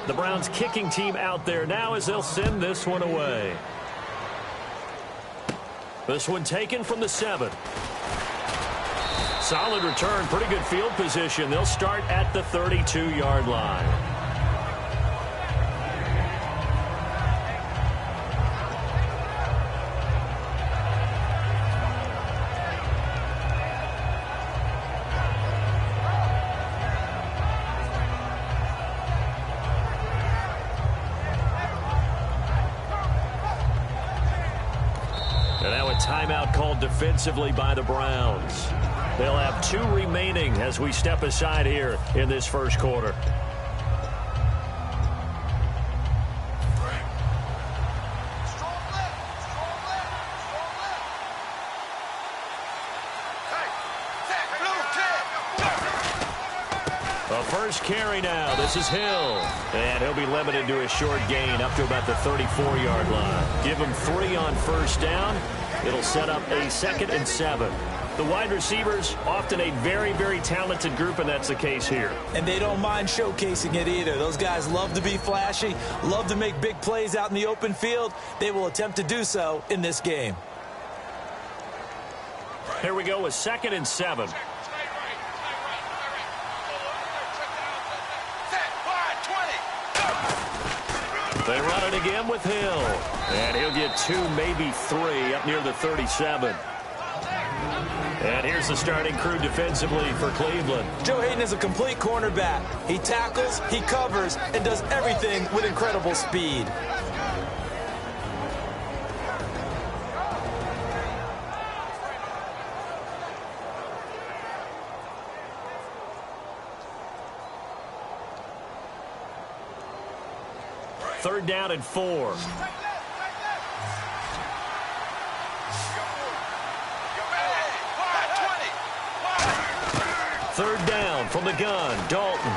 The Browns kicking team out there now as they'll send this one away. This one taken from the 7. Solid return, pretty good field position. They'll start at the 32-yard line. Timeout called defensively by the Browns. They'll have 2 remaining as we step aside here in this first quarter. A first carry now. This is Hill. And he'll be limited to a short gain up to about the 34-yard line. Give him 3 on first down. It'll set up a 2nd and 7. The wide receivers, often a very, very talented group, and that's the case here. And they don't mind showcasing it either. Those guys love to be flashy, love to make big plays out in the open field. They will attempt to do so in this game. Here we go with 2nd and 7. They run it again with Hill. And he'll get 2, maybe 3 up near the 37. And here's the starting crew defensively for Cleveland. Joe Hayden is a complete cornerback. He tackles, he covers, and does everything with incredible speed. Third down and 4. Third down from the gun. Dalton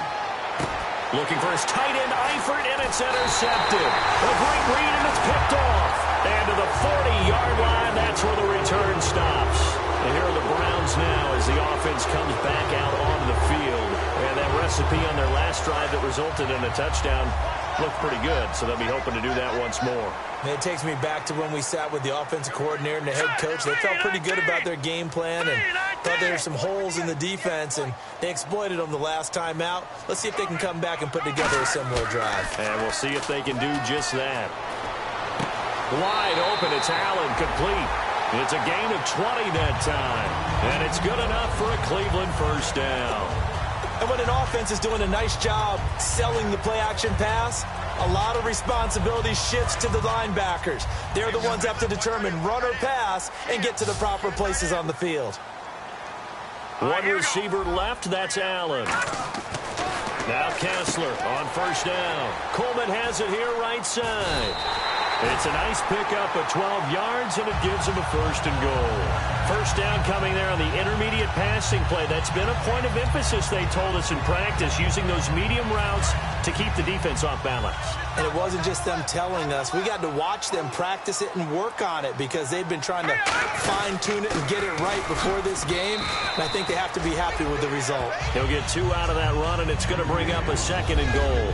looking for his tight end, Eifert, and it's intercepted. A great read, and it's picked off. And to the 40-yard line, that's where the return stops. And here are the Browns now as the offense comes back out onto the field. And that recipe on their last drive that resulted in a touchdown looked pretty good, so they'll be hoping to do that once more. And it takes me back to when we sat with the offensive coordinator and the head coach. They felt pretty good about their game plan and thought there were some holes in the defense, and they exploited them the last time out. Let's see if they can come back and put together a similar drive. And we'll see if they can do just that. Wide open, it's Allen, complete. It's a gain of 20 that time, and it's good enough for a Cleveland first down. And when an offense is doing a nice job selling the play-action pass, a lot of responsibility shifts to the linebackers. They're the ones that have to determine run or pass and get to the proper places on the field. One receiver left, that's Allen. Now Kessler on first down. Coleman has it here right side. It's a nice pickup of 12 yards, and it gives him a first and goal. First down coming there on the intermediate passing play. That's been a point of emphasis, they told us in practice, using those medium routes to keep the defense off balance. And it wasn't just them telling us. We got to watch them practice it and work on it because they've been trying to fine-tune it and get it right before this game. And I think they have to be happy with the result. He'll get 2 out of that run, and it's going to bring up a 2nd and goal.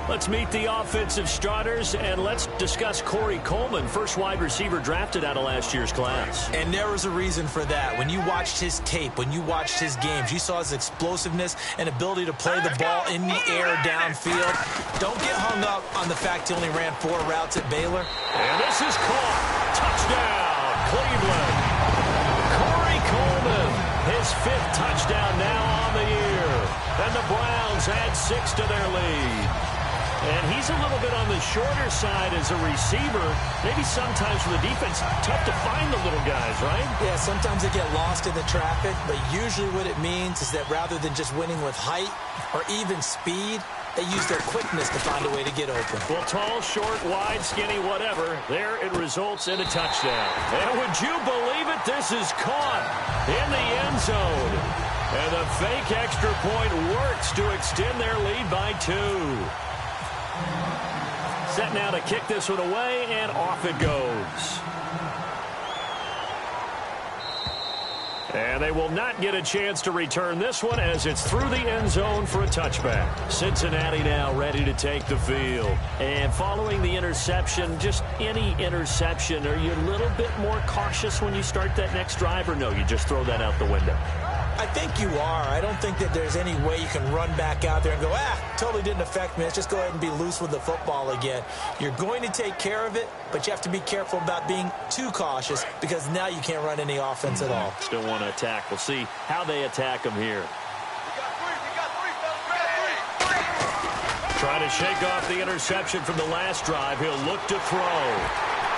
Let's meet the offensive starters, and let's discuss Corey Coleman, first wide receiver drafted out of last year's class. And there was a reason for that. When you watched his tape, when you watched his games, you saw his explosiveness and ability to play the ball in the air downfield. Don't get hung up on the fact he only ran 4 routes at Baylor. And this is caught. Touchdown, Cleveland. Corey Coleman, his 5th touchdown now on the year. And the Browns add 6 to their lead. And he's a little bit on the shorter side as a receiver. Maybe sometimes for the defense, tough to find the little guys, right? Yeah, sometimes they get lost in the traffic, but usually what it means is that rather than just winning with height or even speed, they use their quickness to find a way to get open. Well, tall, short, wide, skinny, whatever, there it results in a touchdown. And would you believe it? This is caught in the end zone. And the fake extra point works to extend their lead by 2. Set now to kick this one away, and off it goes. And they will not get a chance to return this one as it's through the end zone for a touchback. Cincinnati now ready to take the field. And following the interception, just any interception, are you a little bit more cautious when you start that next drive, or no, you just throw that out the window? I think you are. I don't think that there's any way you can run back out there and go, totally didn't affect me. Let's just go ahead and be loose with the football again. You're going to take care of it, but you have to be careful about being too cautious because now you can't run any offense at all. Still want to attack. We'll see how they attack them here. Trying to shake off the interception from the last drive. He'll look to throw.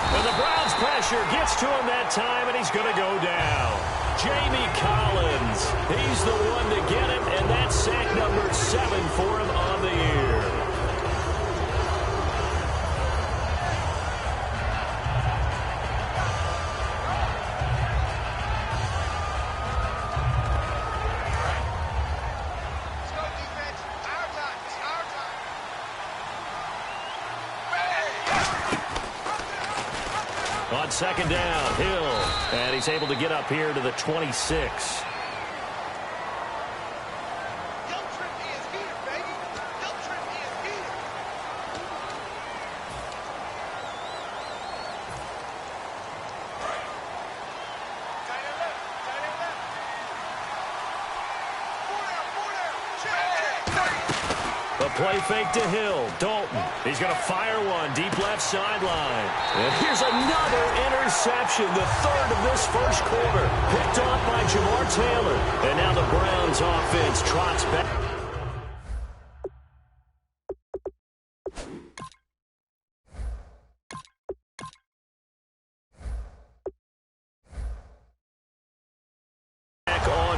And the Browns pressure gets to him that time, and he's going to go down. Jamie Collins, he's the one to get it, and that's sack number 7 for him on the year. On second down, Hill, and he's able to get up here to the 26. Play fake to Hill. Dalton. He's going to fire one deep left sideline. And here's another interception, the third of this first quarter. Picked off by Jamar Taylor. And now the Browns offense trots back.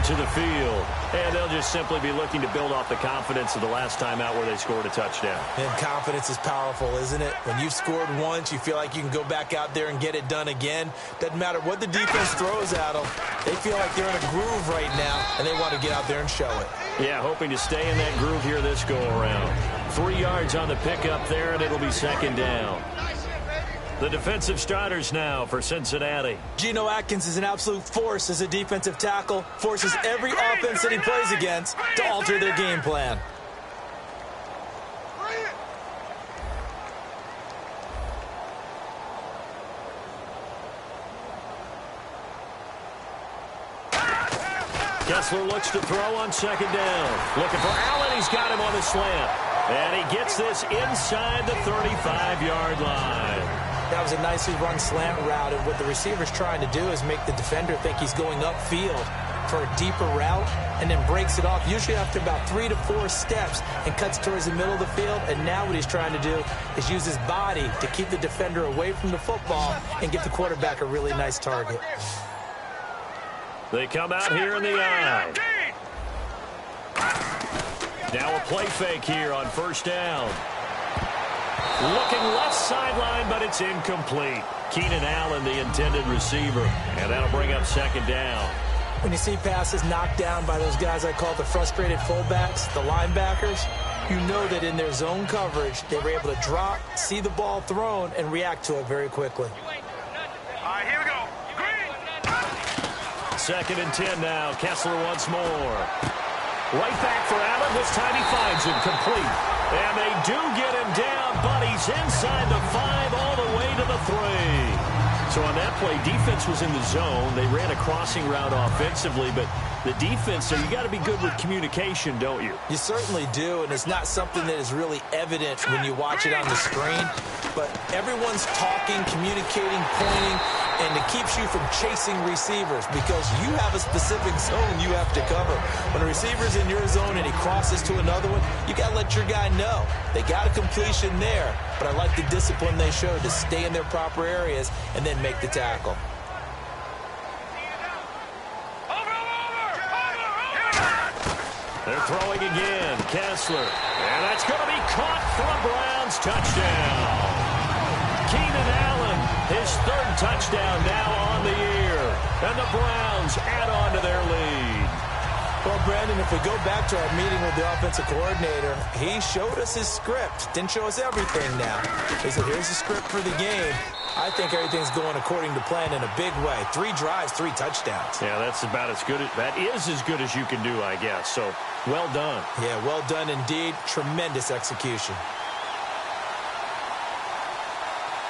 To the field, and they'll just simply be looking to build off the confidence of the last time out where they scored a touchdown. And confidence is powerful, isn't it? When you've scored once, you feel like you can go back out there and get it done again. Doesn't matter what the defense throws at them. They feel like they're in a groove right now, and they want to get out there and show it. Yeah, hoping to stay in that groove here this go-around. 3 yards on the pickup there, and it'll be second down. The defensive starters now for Cincinnati. Geno Atkins is an absolute force as a defensive tackle. Forces every offense that he plays against to alter their game plan. Kessler looks to throw on second down. Looking for Allen. He's got him on the slant. And he gets this inside the 35-yard line. That was a nicely run slant route, and what the receiver's trying to do is make the defender think he's going upfield for a deeper route and then breaks it off, usually after about 3 to 4 steps, and cuts towards the middle of the field. And now what he's trying to do is use his body to keep the defender away from the football and get the quarterback a really nice target. They come out here in the eye. Now a play fake here on first down. Looking left sideline, but it's incomplete. Keenan Allen, the intended receiver. And that'll bring up second down. When you see passes knocked down by those guys I call the frustrated fullbacks, the linebackers, you know that in their zone coverage, they were able to drop, see the ball thrown, and react to it very quickly. All right, here we go. Green. Second and 10 now. Kessler once more. Right back for Allen. This time he finds him complete. And they do get him down, but he's inside the 5 all the way to the 3. So on that play, defense was in the zone. They ran a crossing route offensively, but the defense, so you got to be good with communication, don't you? You certainly do, and it's not something that is really evident when you watch it on the screen. But everyone's talking, communicating, pointing, and it keeps you from chasing receivers because you have a specific zone you have to cover. When a receiver's in your zone and he crosses to another one, you got to let your guy know. They got a completion there, but I like the discipline they showed to stay in their proper areas and then make the tackle. They're throwing again. Kessler. And that's going to be caught for a Browns touchdown. Keenan Allen, his 3rd touchdown now on the year. And the Browns add on to their lead. Well, Brandon, if we go back to our meeting with the offensive coordinator, he showed us his script. Didn't show us everything now. He said, here's the script for the game. I think everything's going according to plan in a big way. 3 drives, 3 touchdowns. Yeah, that's about as good. That is as good as you can do, I guess. So, well done. Yeah, well done indeed. Tremendous execution.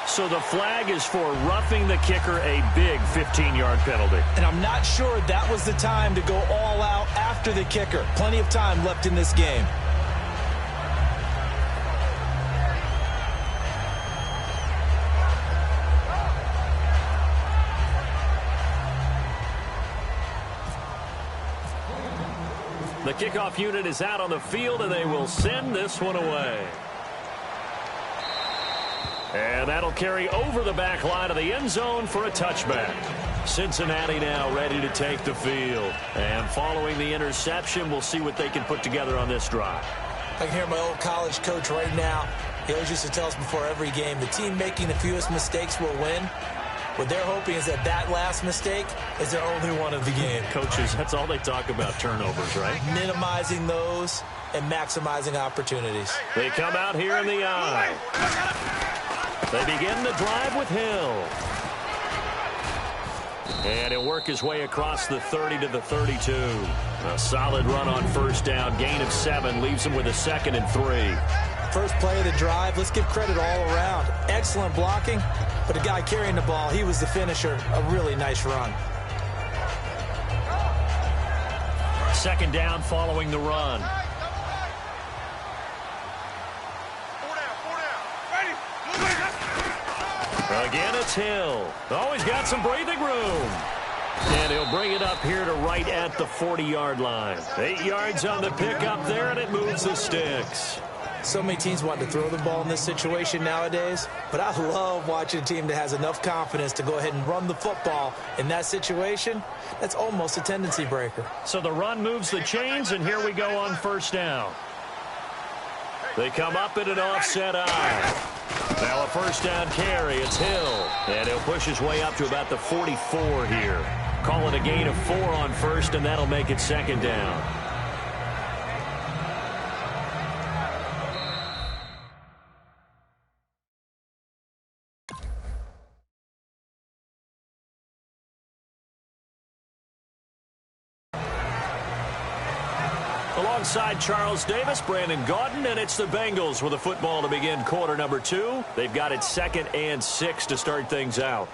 So the flag is for roughing the kicker, a big 15-yard penalty. And I'm not sure that was the time to go all out after the kicker. Plenty of time left in this game. The kickoff unit is out on the field, and they will send this one away. And that'll carry over the back line of the end zone for a touchback. Cincinnati now ready to take the field. And following the interception, we'll see what they can put together on this drive. I can hear my old college coach right now. He always used to tell us before every game, the team making the fewest mistakes will win. What they're hoping is that that last mistake is their only one of the game. Coaches, that's all they talk about, turnovers, right? Minimizing those and maximizing opportunities. They come out here in the eye. They begin the drive with Hill. And he'll work his way across the 30 to the 32. A solid run on first down. Gain of 7 leaves him with a 2nd and 3. First play of the drive, let's give credit all around. Excellent blocking, but the guy carrying the ball, he was the finisher. A really nice run. 2nd down following the run. Again, it's Hill. Always got some breathing room. And he'll bring it up here to right at the 40-yard line. 8 yards on the pickup there, and it moves the sticks. So many teams want to throw the ball in this situation nowadays, but I love watching a team that has enough confidence to go ahead and run the football in that situation. That's almost a tendency breaker. So the run moves the chains, and here we go on first down. They come up in an offset eye. Now a first down carry. It's Hill. And he'll push his way up to about the 44 here. Call it a gain of 4 on first, and that'll make it 2nd down. Alongside Charles Davis, Brandon Gaudin, and it's the Bengals with a football to begin quarter number 2. They've got it 2nd and 6 to start things out.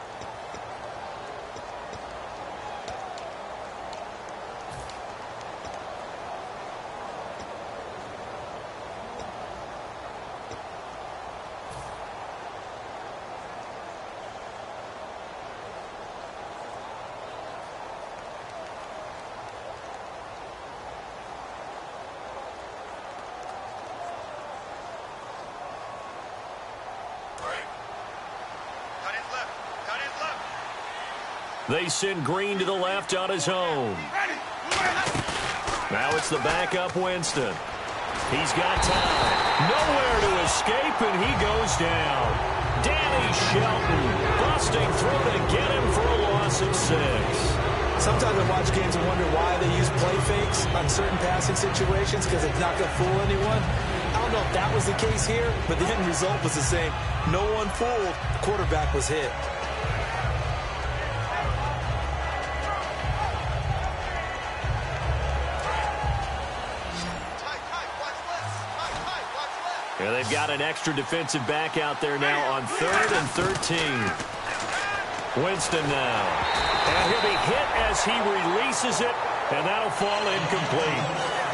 They send Green to the left on his own. Now it's the backup Winston. He's got time. Nowhere to escape, and he goes down. Danny Shelton busting through to get him for a loss of 6. Sometimes I watch games and wonder why they use play fakes on certain passing situations because it's not going to fool anyone. I don't know if that was the case here, but the end result was the same. No one fooled. The quarterback was hit. Yeah, they've got an extra defensive back out there now on 3rd and 13. Winston now. And he'll be hit as he releases it, and that'll fall incomplete.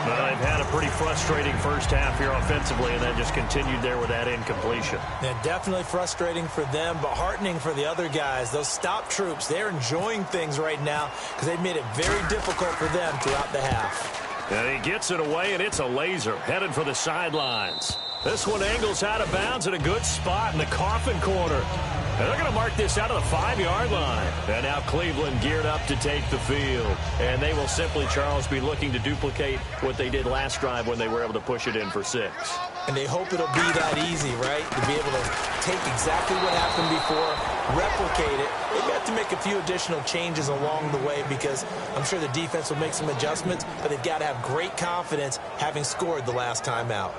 Well, they've had a pretty frustrating first half here offensively, and that just continued there with that incompletion. Yeah, definitely frustrating for them, but heartening for the other guys. Those stop troops, they're enjoying things right now because they've made it very difficult for them throughout the half. And he gets it away, and it's a laser headed for the sidelines. This one angles out of bounds in a good spot in the coffin corner. And they're going to mark this out of the 5-yard line. And now Cleveland geared up to take the field. And they will simply, Charles, be looking to duplicate what they did last drive when they were able to push it in for 6. And they hope it'll be that easy, right? To be able to take exactly what happened before replicate it, they have to make a few additional changes along the way because I'm sure the defense will make some adjustments, but they've got to have great confidence having scored the last time out.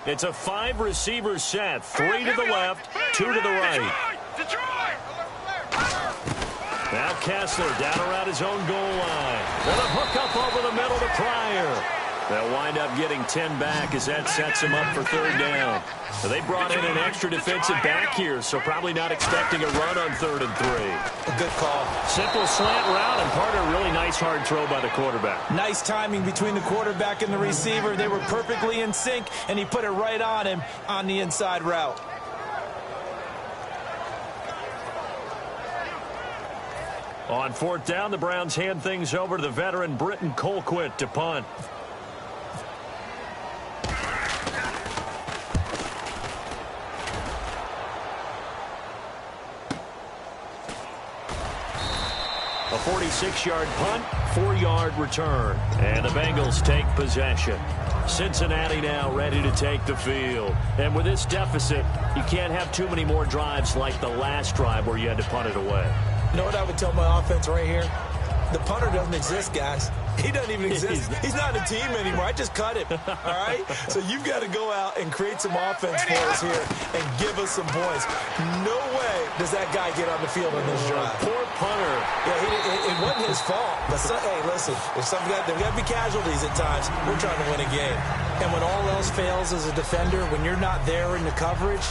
It's a 5-receiver set. 3 to the left, 2 to the right. Now Kessler down around his own goal line. With a hook up over the middle to Pryor. They'll wind up getting 10 back as that sets them up for 3rd down. So they brought in an extra defensive back here, so probably not expecting a run on 3rd and 3. A good call. Simple slant route, and part of a really nice hard throw by the quarterback. Nice timing between the quarterback and the receiver. They were perfectly in sync, and he put it right on him on the inside route. On 4th down, the Browns hand things over to the veteran Britton Colquitt to punt. A 46-yard punt, 4-yard return. And the Bengals take possession. Cincinnati now ready to take the field. And with this deficit, you can't have too many more drives like the last drive where you had to punt it away. You know what I would tell my offense right here? The punter doesn't exist, guys. He doesn't even exist. He's not a team anymore. I just cut him, all right? So you've got to go out and create some offense for us here and give us some points. No way does that guy get on the field on this drive. Poor punter. Yeah, it wasn't his fault. But hey, listen, there's got to be casualties at times. We're trying to win a game. And when all else fails as a defender, when you're not there in the coverage,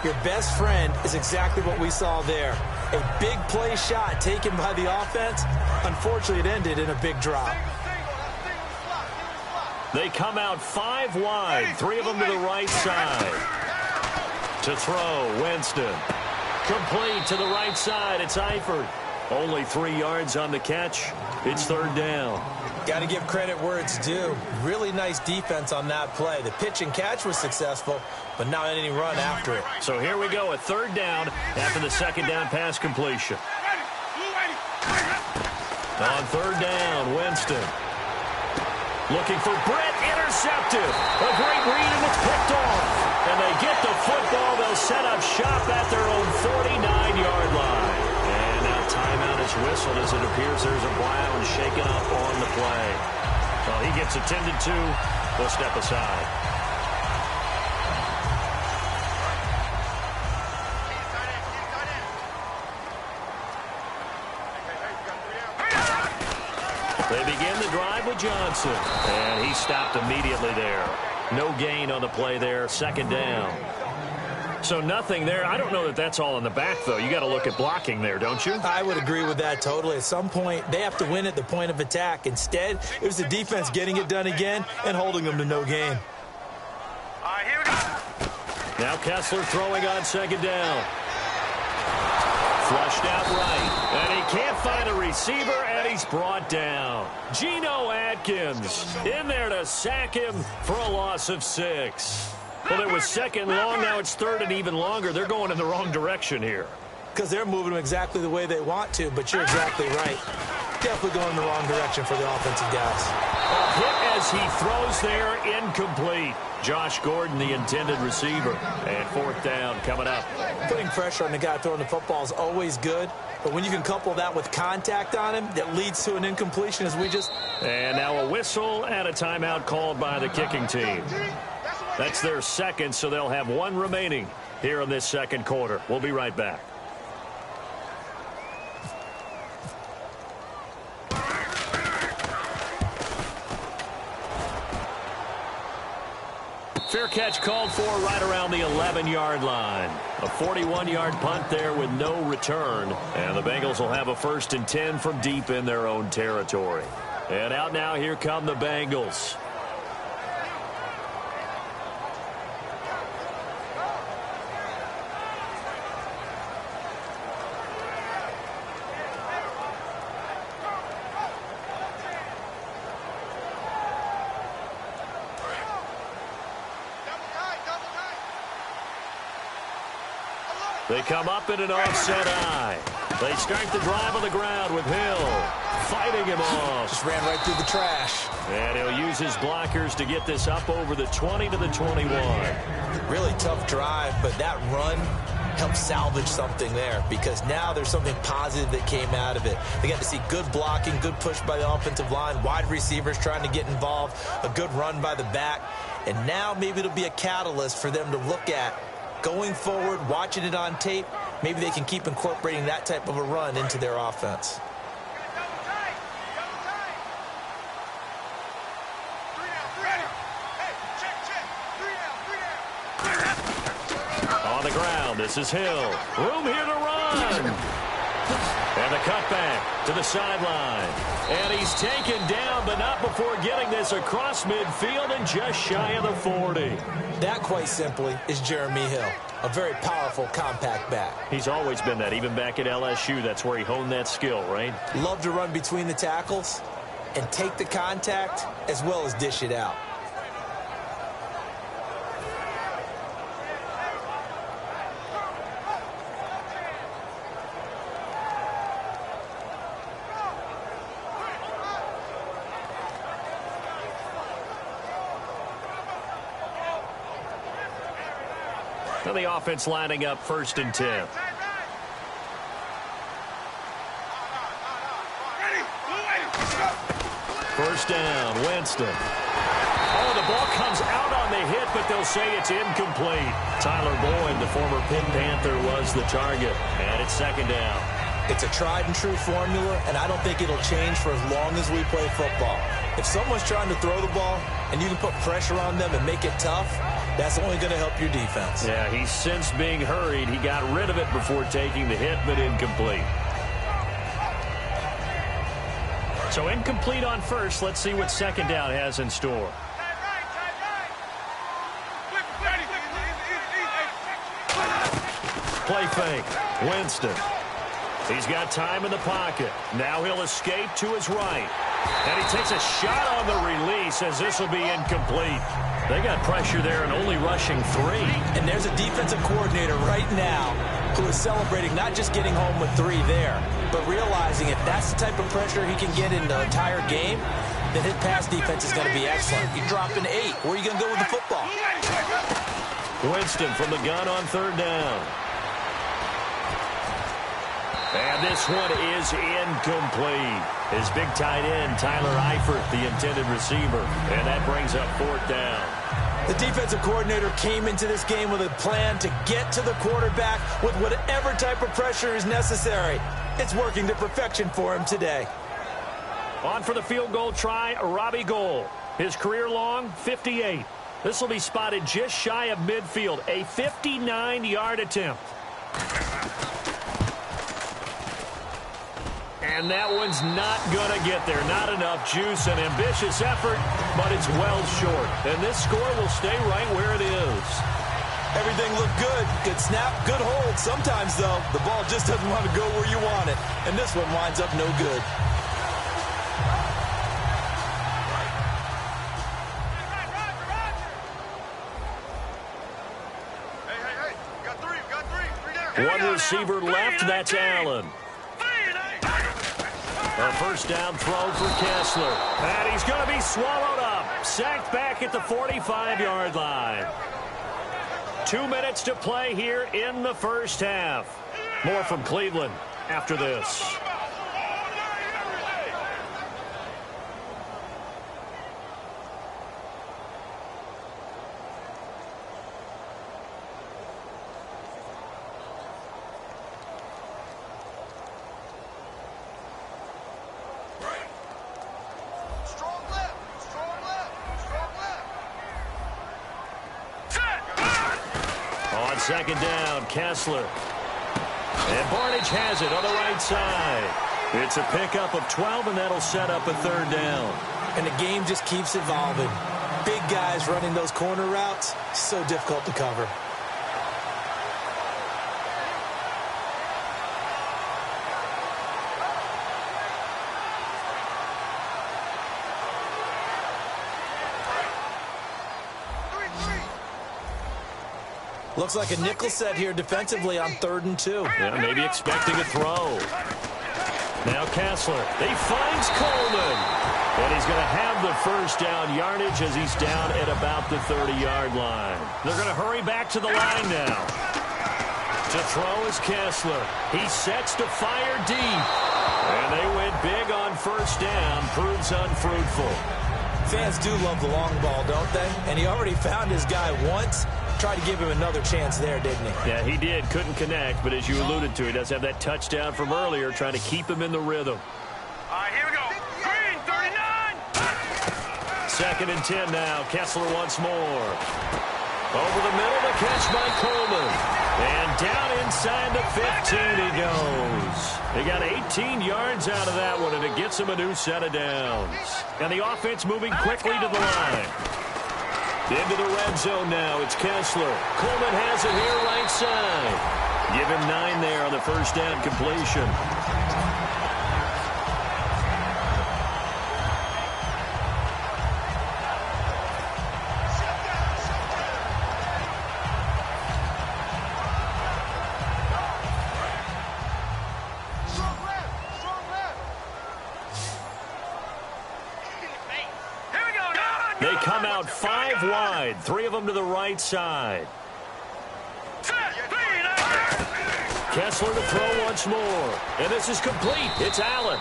your best friend is exactly what we saw there. A big play shot taken by the offense. Unfortunately, it ended in a big drop. They come out 5 wide, 3 of them to the right side. To throw, Winston. Complete to the right side, it's Eifert. Only 3 yards on the catch. It's 3rd down. Got to give credit where it's due. Really nice defense on that play. The pitch and catch was successful, but not any run after it. So here we go, a 3rd down after the 2nd down pass completion. On 3rd down, Winston. Looking for Brett, intercepted. A great read, and it's picked off. And they get the football. They'll set up shop at their own 49-yard line. And now timeout is whistled as it appears there's a Brown shaken up on the play. Well, he gets attended to. They'll step aside. They begin the drive with Johnson, and he stopped immediately there. No gain on the play there, 2nd down. So nothing there. I don't know that that's all in the back, though. You got to look at blocking there, don't you? I would agree with that totally. At some point, they have to win at the point of attack. Instead, it was the defense getting it done again and holding them to no gain. All right, here we go. Now Kessler throwing on 2nd down. Flushed out right, and he can't find a receiver, and he's brought down. Geno Atkins in there to sack him for a loss of 6. Well, it was 2nd long, now it's 3rd and even longer. They're going in the wrong direction here. Because they're moving them exactly the way they want to, but you're exactly right. Definitely going in the wrong direction for the offensive guys. A hit as he throws there, incomplete. Josh Gordon, the intended receiver. And 4th down coming up. Putting pressure on the guy throwing the football is always good, but when you can couple that with contact on him, that leads to an incompletion as we just... And now a whistle and a timeout called by the kicking team. That's their 2nd, so they'll have 1 remaining here in this 2nd quarter. We'll be right back. Fair catch called for right around the 11-yard line. A 41-yard punt there with no return. And the Bengals will have a 1st and 10 from deep in their own territory. And out now, here come the Bengals. They come up in an offset eye. They start the drive on the ground with Hill fighting him off. Just ran right through the trash. And he'll use his blockers to get this up over the 20 to the 21. Really tough drive, but that run helped salvage something there because now there's something positive that came out of it. They got to see good blocking, good push by the offensive line, wide receivers trying to get involved, a good run by the back. And now maybe it'll be a catalyst for them to look at going forward, watching it on tape. Maybe they can keep incorporating that type of a run into their offense. On the ground, this is Hill. Room here to run. And the cutback to the sideline. And he's taken down, but not before getting this across midfield and just shy of the 40. That, quite simply, is Jeremy Hill. A very powerful, compact back. He's always been that, even back at LSU. That's where he honed that skill, right? Love to run between the tackles and take the contact as well as dish it out. The offense lining up 1st and 10. First down, Winston. Oh, the ball comes out on the hit, but they'll say it's incomplete. Tyler Boyd, the former Pitt Panther, was the target. And it's 2nd down. It's a tried and true formula, and I don't think it'll change for as long as we play football. If someone's trying to throw the ball and you can put pressure on them and make it tough, that's only going to help your defense. Yeah, he's since being hurried. He got rid of it before taking the hit, but incomplete. So incomplete on first. Let's see what 2nd down has in store. Play fake. Winston. He's got time in the pocket. Now he'll escape to his right. And he takes a shot on the release as this will be incomplete. They got pressure there and only rushing 3. And there's a defensive coordinator right now who is celebrating not just getting home with 3 there, but realizing if that's the type of pressure he can get in the entire game, then his pass defense is going to be excellent. You're dropping 8. Where are you going to go with the football? Winston from the gun on 3rd down. And this one is incomplete. His big tight end, Tyler Eifert, the intended receiver. And that brings up 4th down. The defensive coordinator came into this game with a plan to get to the quarterback with whatever type of pressure is necessary. It's working to perfection for him today. On for the field goal try, Robbie Gould. His career long, 58. This will be spotted just shy of midfield. A 59-yard attempt. And that one's not going to get there. Not enough juice. An ambitious effort, but it's well short. And this score will stay right where it is. Everything looked good. Good snap, good hold. Sometimes, though, the ball just doesn't want to go where you want it. And this one winds up no good. One receiver left. That's Allen. A 1st down throw for Kessler. And he's going to be swallowed up. Sacked back at the 45-yard line. 2 minutes to play here in the 1st half. More from Cleveland after this. On 2nd down, Kessler. And Barnage has it on the right side. It's a pickup of 12, and that'll set up a 3rd down. And the game just keeps evolving. Big guys running those corner routes, so difficult to cover. Looks like a nickel set here defensively on 3rd and 2. Yeah, maybe expecting a throw. Now Kessler. He finds Coleman. And he's going to have the first down yardage as he's down at about the 30-yard line. They're going to hurry back to the line now. To throw is Kessler. He sets to fire deep. And they went big on first down. Proves unfruitful. Fans do love the long ball, don't they? And he already found his guy once. Tried to give him another chance there, didn't he? Yeah, he did. Couldn't connect, but as you alluded to, he does have that touchdown from earlier, trying to keep him in the rhythm. All right, here we go. Green, 39. 2nd and 10 now. Kessler once more. Over the middle, the catch by Coleman. And down inside the 15 he goes. He got 18 yards out of that one, and it gets him a new set of downs. And the offense moving quickly to the line. Into the red zone now. It's Kessler. Coleman has it here right side. Give him 9 there on the first down completion. They come out 5 wide, 3 of them to the right side. Kessler to throw once more. And this is complete. It's Allen.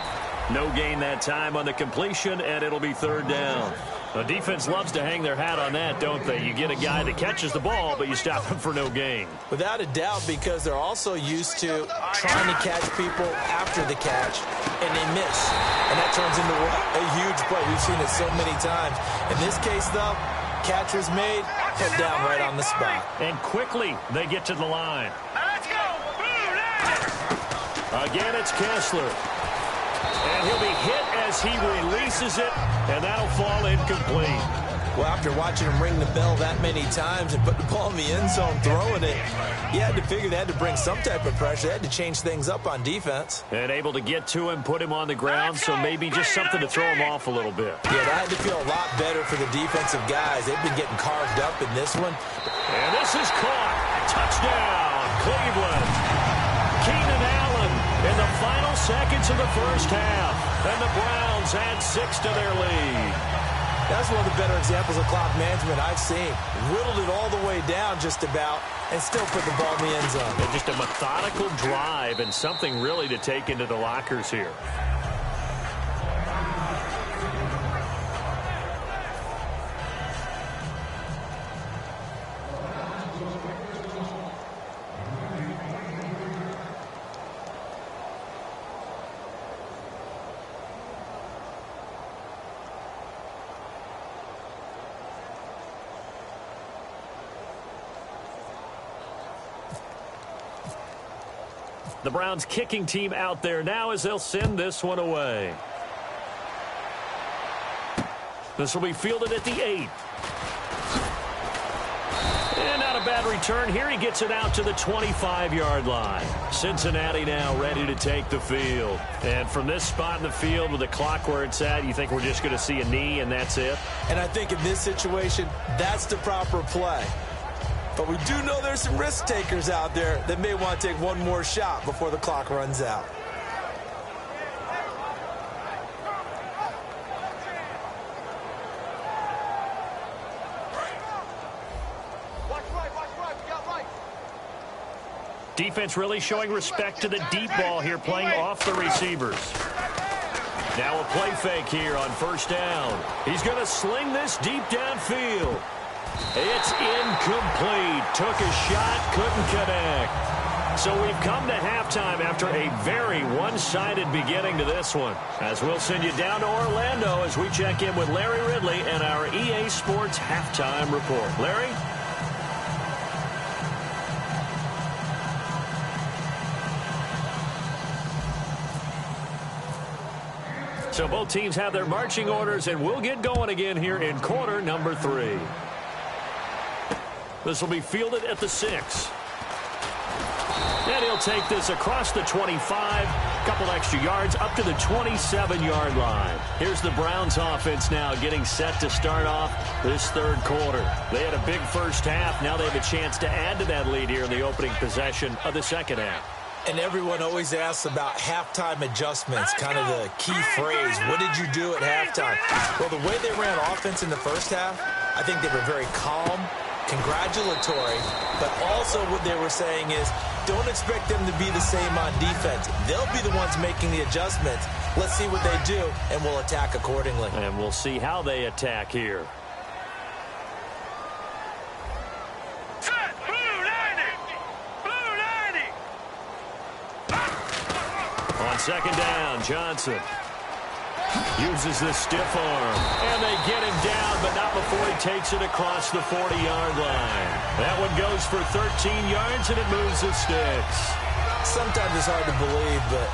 No gain that time on the completion, and it'll be 3rd down. The defense loves to hang their hat on that, don't they? You get a guy that catches the ball, but you stop him for no gain. Without a doubt, because they're also used to trying to catch people after the catch, and they miss. And that turns into a huge play. We've seen it so many times. In this case, though, catch was made, put down right on the spot. And quickly, they get to the line. Let's go. Again, it's Kessler. And he'll be hit as he releases it, and that'll fall incomplete. Well, after watching him ring the bell that many times and put the ball in the end zone throwing it, you had to figure they had to bring some type of pressure. They had to change things up on defense. And able to get to him, put him on the ground, so maybe just something to throw him off a little bit. Yeah, that had to feel a lot better for the defensive guys. They've been getting carved up in this one. And this is caught. Touchdown, Cleveland. Keenan Allen in the final seconds of the first half. And the Browns add 6 to their lead. That's one of the better examples of clock management I've seen. Whittled it all the way down just about and still put the ball in the end zone. And just a methodical drive and something really to take into the lockers here. The Browns kicking team out there now as they'll send this one away. This will be fielded at the 8. And not a bad return. Here he gets it out to the 25-yard line. Cincinnati now ready to take the field. And from this spot in the field with the clock where it's at, you think we're just going to see a knee and that's it? And I think in this situation, that's the proper play. But we do know there's some risk takers out there that may want to take one more shot before the clock runs out. Defense really showing respect to the deep ball here, playing off the receivers. Now a play fake here on first down. He's going to sling this deep downfield. It's incomplete. Took a shot, couldn't connect. So we've come to halftime after a very one-sided beginning to this one. As we'll send you down to Orlando as we check in with Larry Ridley and our EA Sports Halftime Report. Larry? So both teams have their marching orders, and we'll get going again here in quarter number 3. This will be fielded at the 6. And he'll take this across the 25, a couple extra yards, up to the 27-yard line. Here's the Browns offense now getting set to start off this third quarter. They had a big first half. Now they have a chance to add to that lead here in the opening possession of the second half. And everyone always asks about halftime adjustments, kind of the key phrase. What did you do at halftime? Well, the way they ran offense in the first half, I think they were very calm, congratulatory, but also what they were saying is don't expect them to be the same on defense. They'll be the ones making the adjustments. Let's see what they do, and we'll attack accordingly. And we'll see how they attack here. Set, blue 90! Blue 90! On second down, Johnson uses the stiff arm, and they get him down, but not before he takes it across the 40-yard line. That one goes for 13 yards, and it moves the sticks. Sometimes it's hard to believe, but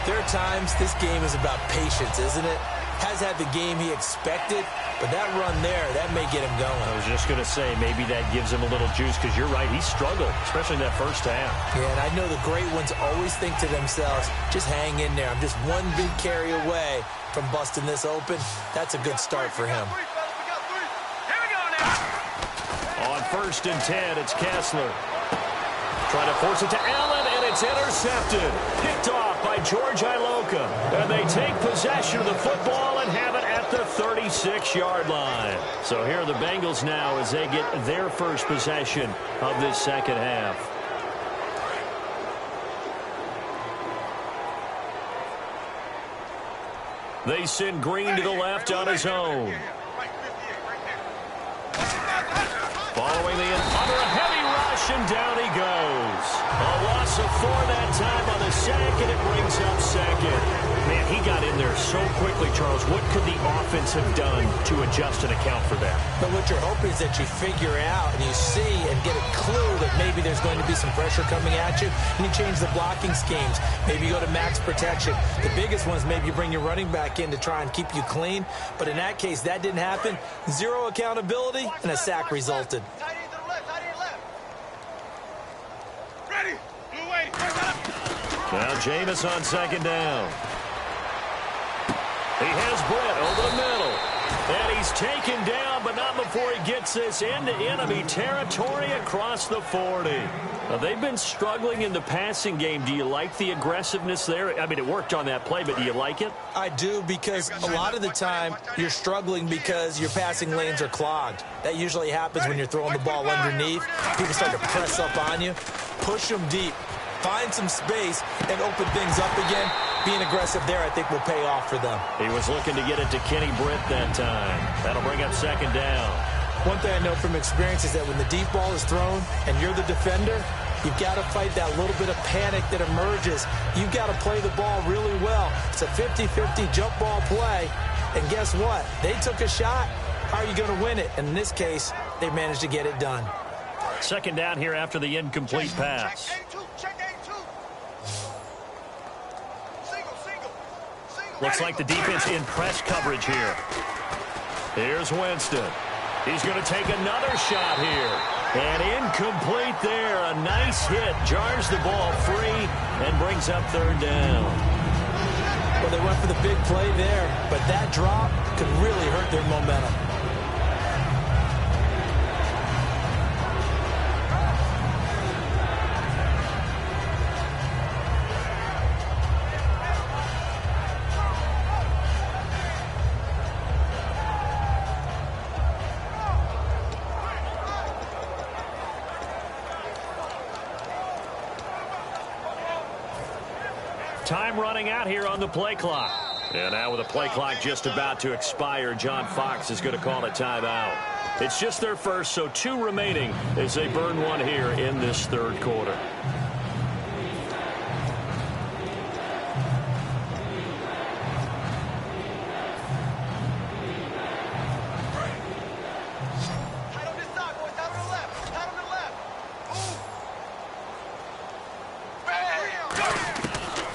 there are times this game is about patience, isn't it? Has had the game he expected, but that run there, that may get him going. I was just going to say, maybe that gives him a little juice, because you're right, he struggled, especially in that first half. Yeah, and I know the great ones always think to themselves, just hang in there. I'm just one big carry away from busting this open. That's a good start for him. Here we go now! On 1st and 10, it's Kessler. Trying to force it to Allen, and it's intercepted. Picked off by George Iloka. And they take possession of the football and have it at the 36-yard line. So here are the Bengals now as they get their first possession of this second half. They send Green to the left on his own. Following the under a heavy rush, and down he goes. A loss of 4 that time on the sack, and it brings up second. Man, he got in there so quickly, Charles. What could the offense have done to adjust and account for that? But what you're hoping is that you figure out and you see and get a clue that maybe there's going to be some pressure coming at you, and you change the blocking schemes. Maybe you go to max protection. The biggest one is maybe you bring your running back in to try and keep you clean. But in that case, that didn't happen. Zero accountability, and a sack resulted. Ready! Blue 80! Now Jameis on second down. He has Britt over the middle. And he's taken down, but not before he gets this into enemy territory across the 40. Now, they've been struggling in the passing game. Do you like the aggressiveness there? I mean, it worked on that play, but do you like it? I do, because a lot of the time you're struggling because your passing lanes are clogged. That usually happens when you're throwing the ball underneath. People start to press up on you. Push them deep. Find some space and open things up again. Being aggressive there, I think, will pay off for them. He was looking to get it to Kenny Britt that time. That'll bring up second down. One thing I know from experience is that when the deep ball is thrown and you're the defender, you've got to fight that little bit of panic that emerges. You've got to play the ball really well. It's a 50-50 jump ball play. And guess what? They took a shot. How are you going to win it? And in this case, they managed to get it done. Second down here after the incomplete pass. Looks like the defense in press coverage here. Here's Winston. He's going to take another shot here. And incomplete there. A nice hit. Jars the ball free and brings up third down. Well, they went for the big play there, but that drop could really hurt their momentum. Time running out here on the play clock. And now with the play clock just about to expire, John Fox is going to call a timeout. It's just their first, so 2 remaining as they burn one here in this third quarter.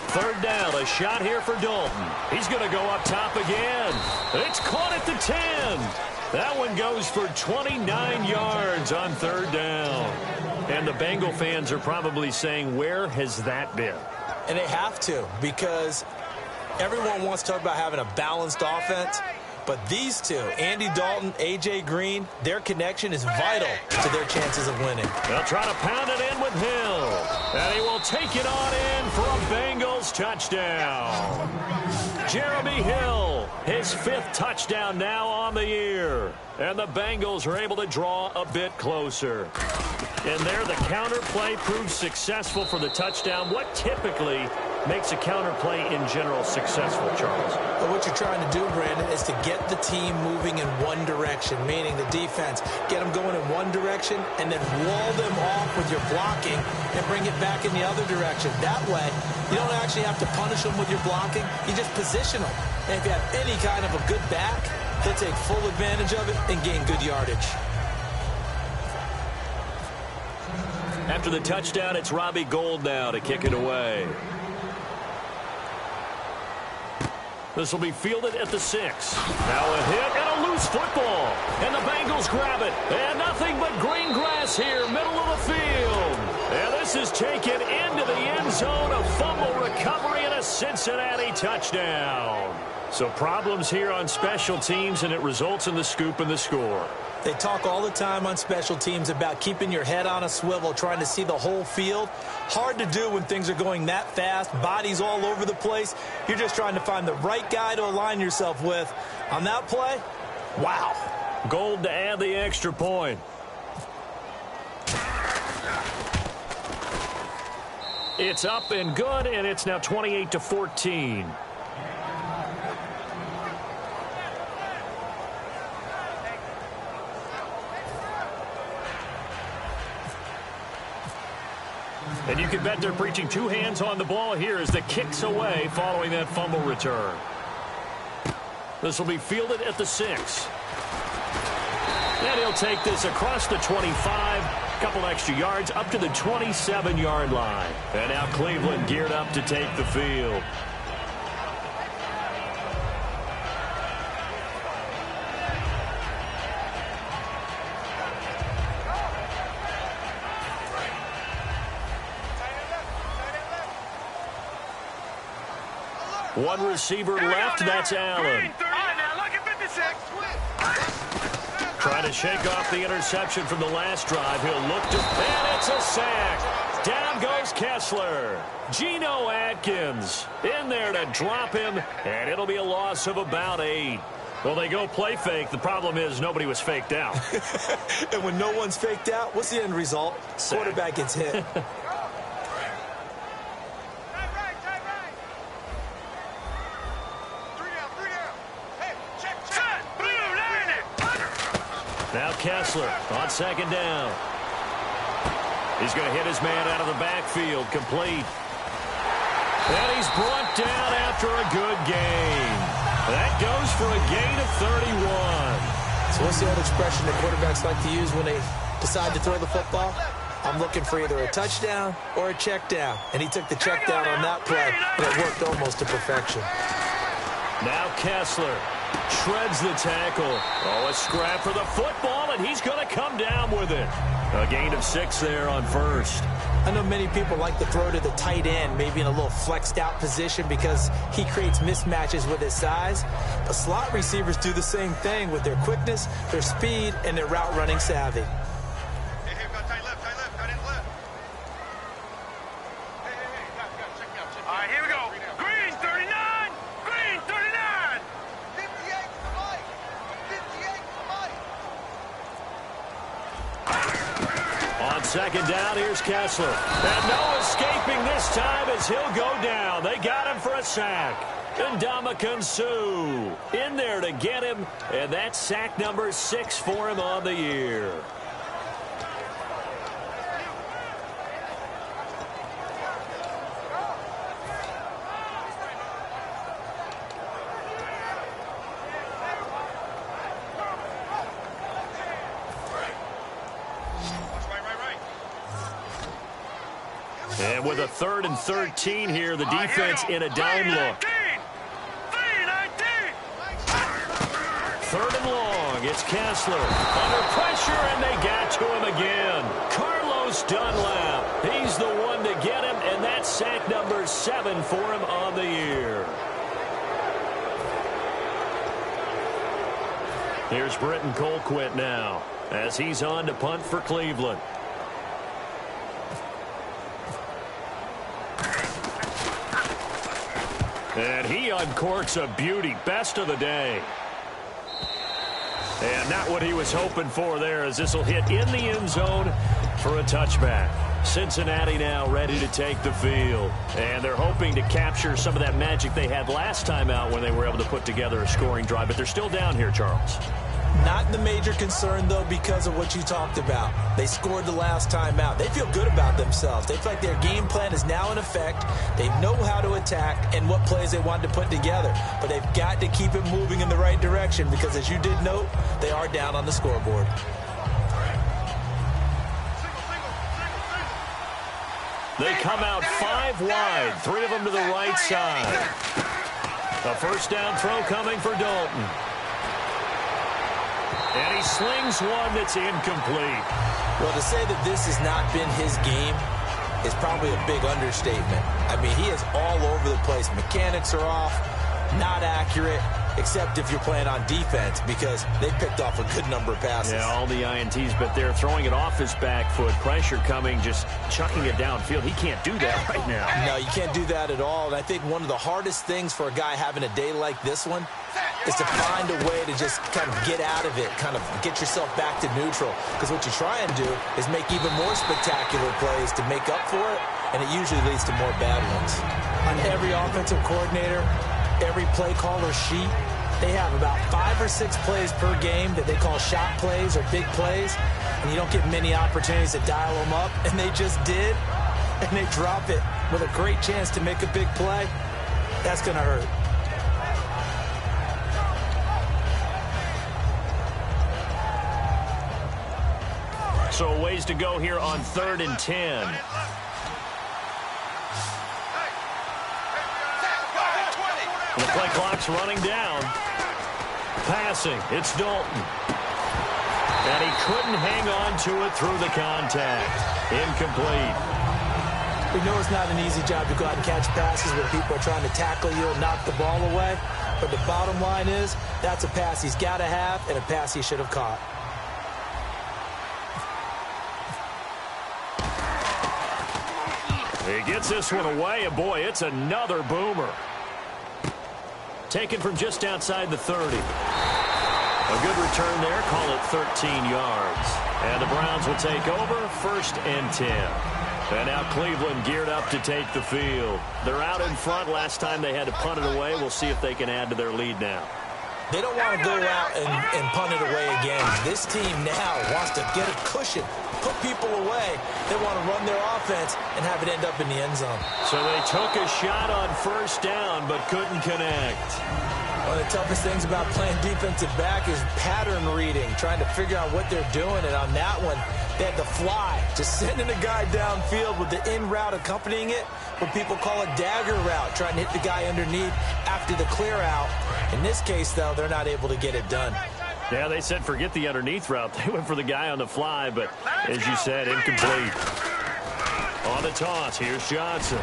Third down, a shot here for Dalton. He's going to go up top again. It's caught at the 10. That one goes for 29 yards on third down. And the Bengal fans are probably saying, where has that been? And they have to, because everyone wants to talk about having a balanced offense. But these two, Andy Dalton, A.J. Green, their connection is vital to their chances of winning. They'll try to pound it in with Hill. And he will take it on in for a Bengals touchdown. Jeremy Hill, his 5th touchdown now on the year. And the Bengals are able to draw a bit closer. And there, the counter play proves successful for the touchdown. What typically makes a counter play in general successful, Charles? But what you're trying to do, Brandon, is to get the team moving in one direction, meaning the defense. Get them going in one direction and then wall them off with your blocking and bring it back in the other direction. That way, you don't actually have to punish them with your blocking. You just position them. And if you have any kind of a good back, they'll take full advantage of it and gain good yardage. After the touchdown, it's Robbie Gould now to kick it away. This will be fielded at the 6. Now a hit and a loose football. And the Bengals grab it. And nothing but green grass here, middle of the field. And this is taken into the end zone. A fumble recovery and a Cincinnati touchdown. So problems here on special teams, and it results in the scoop and the score. They talk all the time on special teams about keeping your head on a swivel, trying to see the whole field. Hard to do when things are going that fast, bodies all over the place. You're just trying to find the right guy to align yourself with. On that play, wow. Gould to add the extra point. It's up and good, and it's now 28-14. And you can bet they're preaching 2 hands on the ball here as the kick's away following that fumble return. This will be fielded at the 6. And he'll take this across the 25, a couple extra yards up to the 27-yard line. And now Cleveland geared up to take the field. One receiver left, that's Allen. Trying to shake off the interception from the last drive. He'll look to, and it's a sack. Down goes Kessler. Geno Atkins in there to drop him, and it'll be a loss of about 8. Well, they go play fake. The problem is nobody was faked out. And when no one's faked out, what's the end result? Sack. Quarterback gets hit. Now Kessler on 2nd down. He's going to hit his man out of the backfield, complete. And he's brought down after a good gain. That goes for a gain of 31. So what's the old expression that quarterbacks like to use when they decide to throw the football? I'm looking for either a touchdown or a check down. And he took the check down on that play, and it worked almost to perfection. Now Kessler shreds the tackle. Oh, a scrap for the football, and he's going to come down with it. A gain of 6 there on 1st. I know many people like to throw to the tight end, maybe in a little flexed out position because he creates mismatches with his size. But slot receivers do the same thing with their quickness, their speed, and their route running savvy. Second down, here's Kessler. And no escaping this time as he'll go down. They got him for a sack. And Ndamukong Suh in there to get him. And that's sack number 6 for him on the year. And with a 3rd and 13 here, the defense in a down look. 3rd and long, it's Kessler. Under pressure, and they got to him again. Carlos Dunlap. He's the one to get him, and that's sack number 7 for him on the year. Here's Britton Colquitt now as he's on to punt for Cleveland. And he uncorks a beauty. Best of the day. And not what he was hoping for there, as this will hit in the end zone for a touchback. Cincinnati now ready to take the field. And they're hoping to capture some of that magic they had last time out when they were able to put together a scoring drive. But they're still down here, Charles. Not the major concern, though, because of what you talked about. They scored the last time out. They feel good about themselves. They feel like their game plan is now in effect. They know how to attack and what plays they want to put together. But they've got to keep it moving in the right direction because, as you did note, they are down on the scoreboard. They come out 5 wide, 3 of them to the right side. A first down throw coming for Dalton. And he slings one that's incomplete. Well, to say that this has not been his game is probably a big understatement. I mean, he is all over the place. Mechanics are off, not accurate, except if you're playing on defense, because they picked off a good number of passes. Yeah, all the INTs, but they're throwing it off his back foot. Pressure coming, just chucking it downfield. He can't do that right now. No, you can't do that at all. And I think one of the hardest things for a guy having a day like this one is to find a way to just kind of get out of it, kind of get yourself back to neutral. Because what you try and do is make even more spectacular plays to make up for it, and it usually leads to more bad ones. On every offensive coordinator, every play caller sheet, they have about 5 or 6 plays per game that they call shot plays or big plays, and you don't get many opportunities to dial them up, and they just did, and they drop it with a great chance to make a big play. That's going to hurt. So a ways to go here on 3rd and 10. The play clock's running down. Passing, it's Dalton. And he couldn't hang on to it through the contact. Incomplete. We know it's not an easy job to go out and catch passes where people are trying to tackle you and knock the ball away. But the bottom line is, that's a pass he's got to have and a pass he should have caught. He gets this one away, and boy, it's another boomer. Taken from just outside the 30. A good return there, call it 13 yards. And the Browns will take over, 1st and 10. And now Cleveland geared up to take the field. They're out in front. Last time they had to punt it away. We'll see if they can add to their lead now. They don't want to go out and punt it away again. This team now wants to get a cushion, put people away. They want to run their offense and have it end up in the end zone. So they took a shot on 1st down but couldn't connect. One of the toughest things about playing defensive back is pattern reading, trying to figure out what they're doing. And on that one, they had to fly, just sending a guy downfield with the in route accompanying it, what people call a dagger route, trying to hit the guy underneath after the clear out. In this case, though, they're not able to get it done. Yeah, they said forget the underneath route. They went for the guy on the fly, but as you said, incomplete. On the toss, here's Johnson.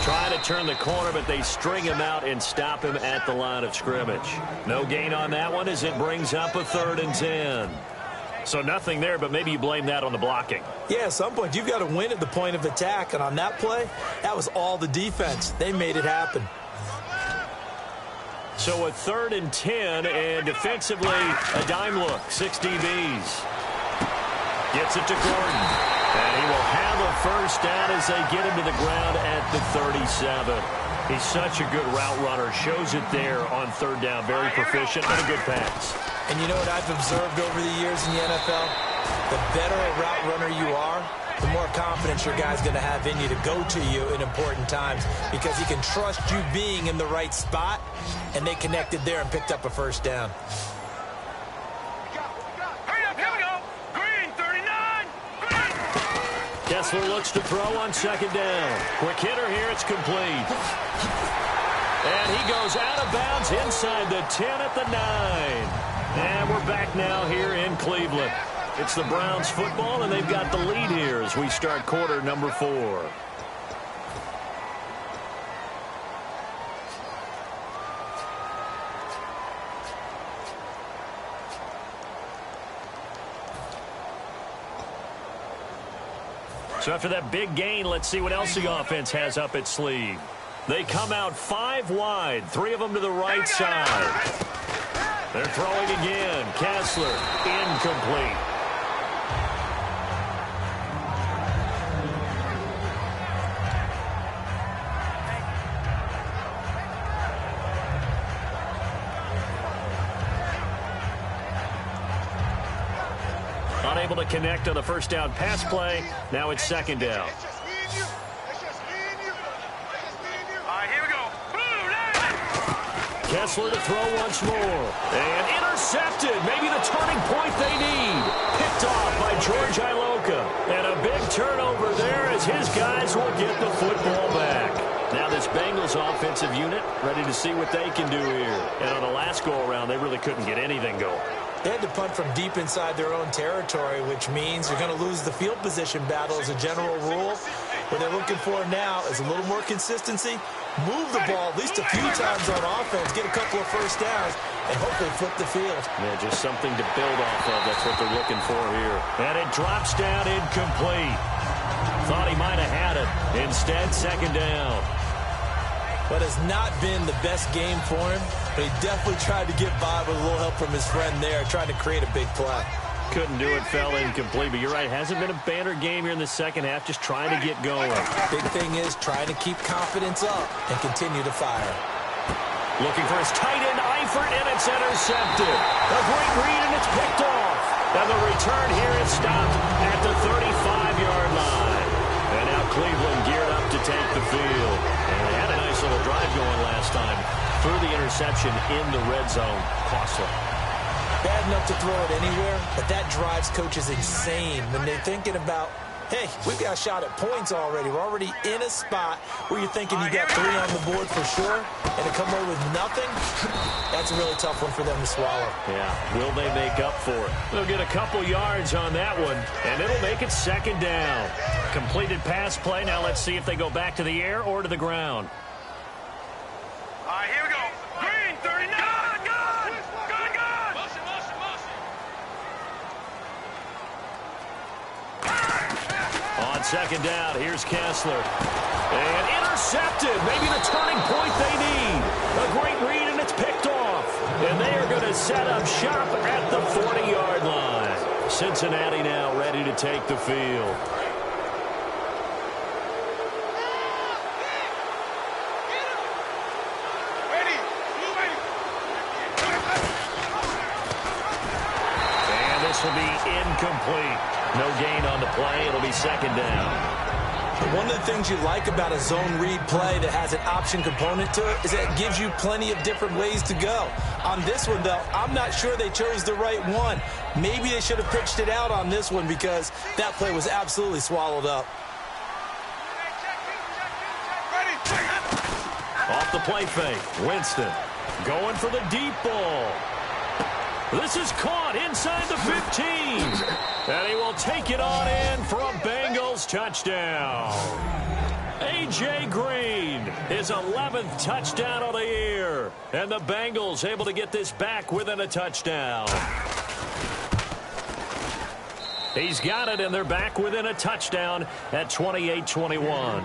Trying to turn the corner, but they string him out and stop him at the line of scrimmage. No gain on that one as it brings up a 3rd and 10. So nothing there, but maybe you blame that on the blocking. Yeah, at some point, you've got to win at the point of attack. And on that play, that was all the defense. They made it happen. So a 3rd and 10, and defensively, a dime look. 6 DBs. Gets it to Gordon. And he will have a 1st down as they get him to the ground at the 37. He's such a good route runner. Shows it there on 3rd down. Very proficient and a good pass. And you know what I've observed over the years in the NFL? The better a route runner you are, the more confidence your guy's going to have in you to go to you in important times because he can trust you being in the right spot, and they connected there and picked up a 1st down. Hurry up, here we go. Green, 39. Green. Kessler looks to throw on 2nd down. Quick hitter here, it's complete. And he goes out of bounds inside the 10 at the 9. And we're back now here in Cleveland. It's the Browns football, and they've got the lead here as we start quarter number 4. So after that big gain, let's see what else the offense has up its sleeve. They come out 5 wide, 3 of them to the right side. They're throwing again. Kessler, incomplete. Unable to connect on the first down pass play. Now it's second down. Kessler to throw once more. And intercepted. Maybe the turning point they need. Picked off by George Iloka. And a big turnover there as his guys will get the football back. Now this Bengals offensive unit ready to see what they can do here. And on the last go-around, they really couldn't get anything going. They had to punt from deep inside their own territory, which means you're going to lose the field position battle as a general rule. What they're looking for now is a little more consistency, move the ball at least a few times on offense, get a couple of first downs, and hopefully flip the field. Yeah, just something to build off of. That's what they're looking for here. And it drops down incomplete. Thought he might have had it. Instead, second down. But has not been the best game for him, but he definitely tried to get by with a little help from his friend there, trying to create a big play. Couldn't do it, fell incomplete, but you're right, hasn't been a banner game here in the second half, just trying to get going. Big thing is trying to keep confidence up and continue to fire. Looking for his tight end, Eifert, and it's intercepted. A great read, and it's picked off. And the return here is stopped at the 35-yard line. And now Cleveland geared up to take the field. And they had a nice little drive going last time. Threw the interception in the red zone. Costly. Bad enough to throw it anywhere, but that drives coaches insane when they're thinking about, hey, we've got a shot at points already. We're already in a spot where you're thinking you got 3 on the board for sure, and to come away with nothing, that's a really tough one for them to swallow. Yeah, will they make up for it? They'll get a couple yards on that one, and it'll make it second down. Completed pass play. Now let's see if they go back to the air or to the ground. All right, here we go. Green, 39. On second down, here's Kessler. And intercepted. Maybe the turning point they need. A great read, and it's picked off. And they are going to set up shop at the 40-yard line. Cincinnati now ready to take the field. And this will be incomplete. No gain on the play. It'll be second down. One of the things you like about a zone read play that has an option component to it is that it gives you plenty of different ways to go. On this one, though, I'm not sure they chose the right one. Maybe they should have pitched it out on this one because that play was absolutely swallowed up. Off the play fake, Winston going for the deep ball. This is caught inside the 15. And he will take it on in for a Bengals touchdown. A.J. Green, his 11th touchdown of the year. And the Bengals able to get this back within a touchdown. He's got it, and they're back within a touchdown at 28-21.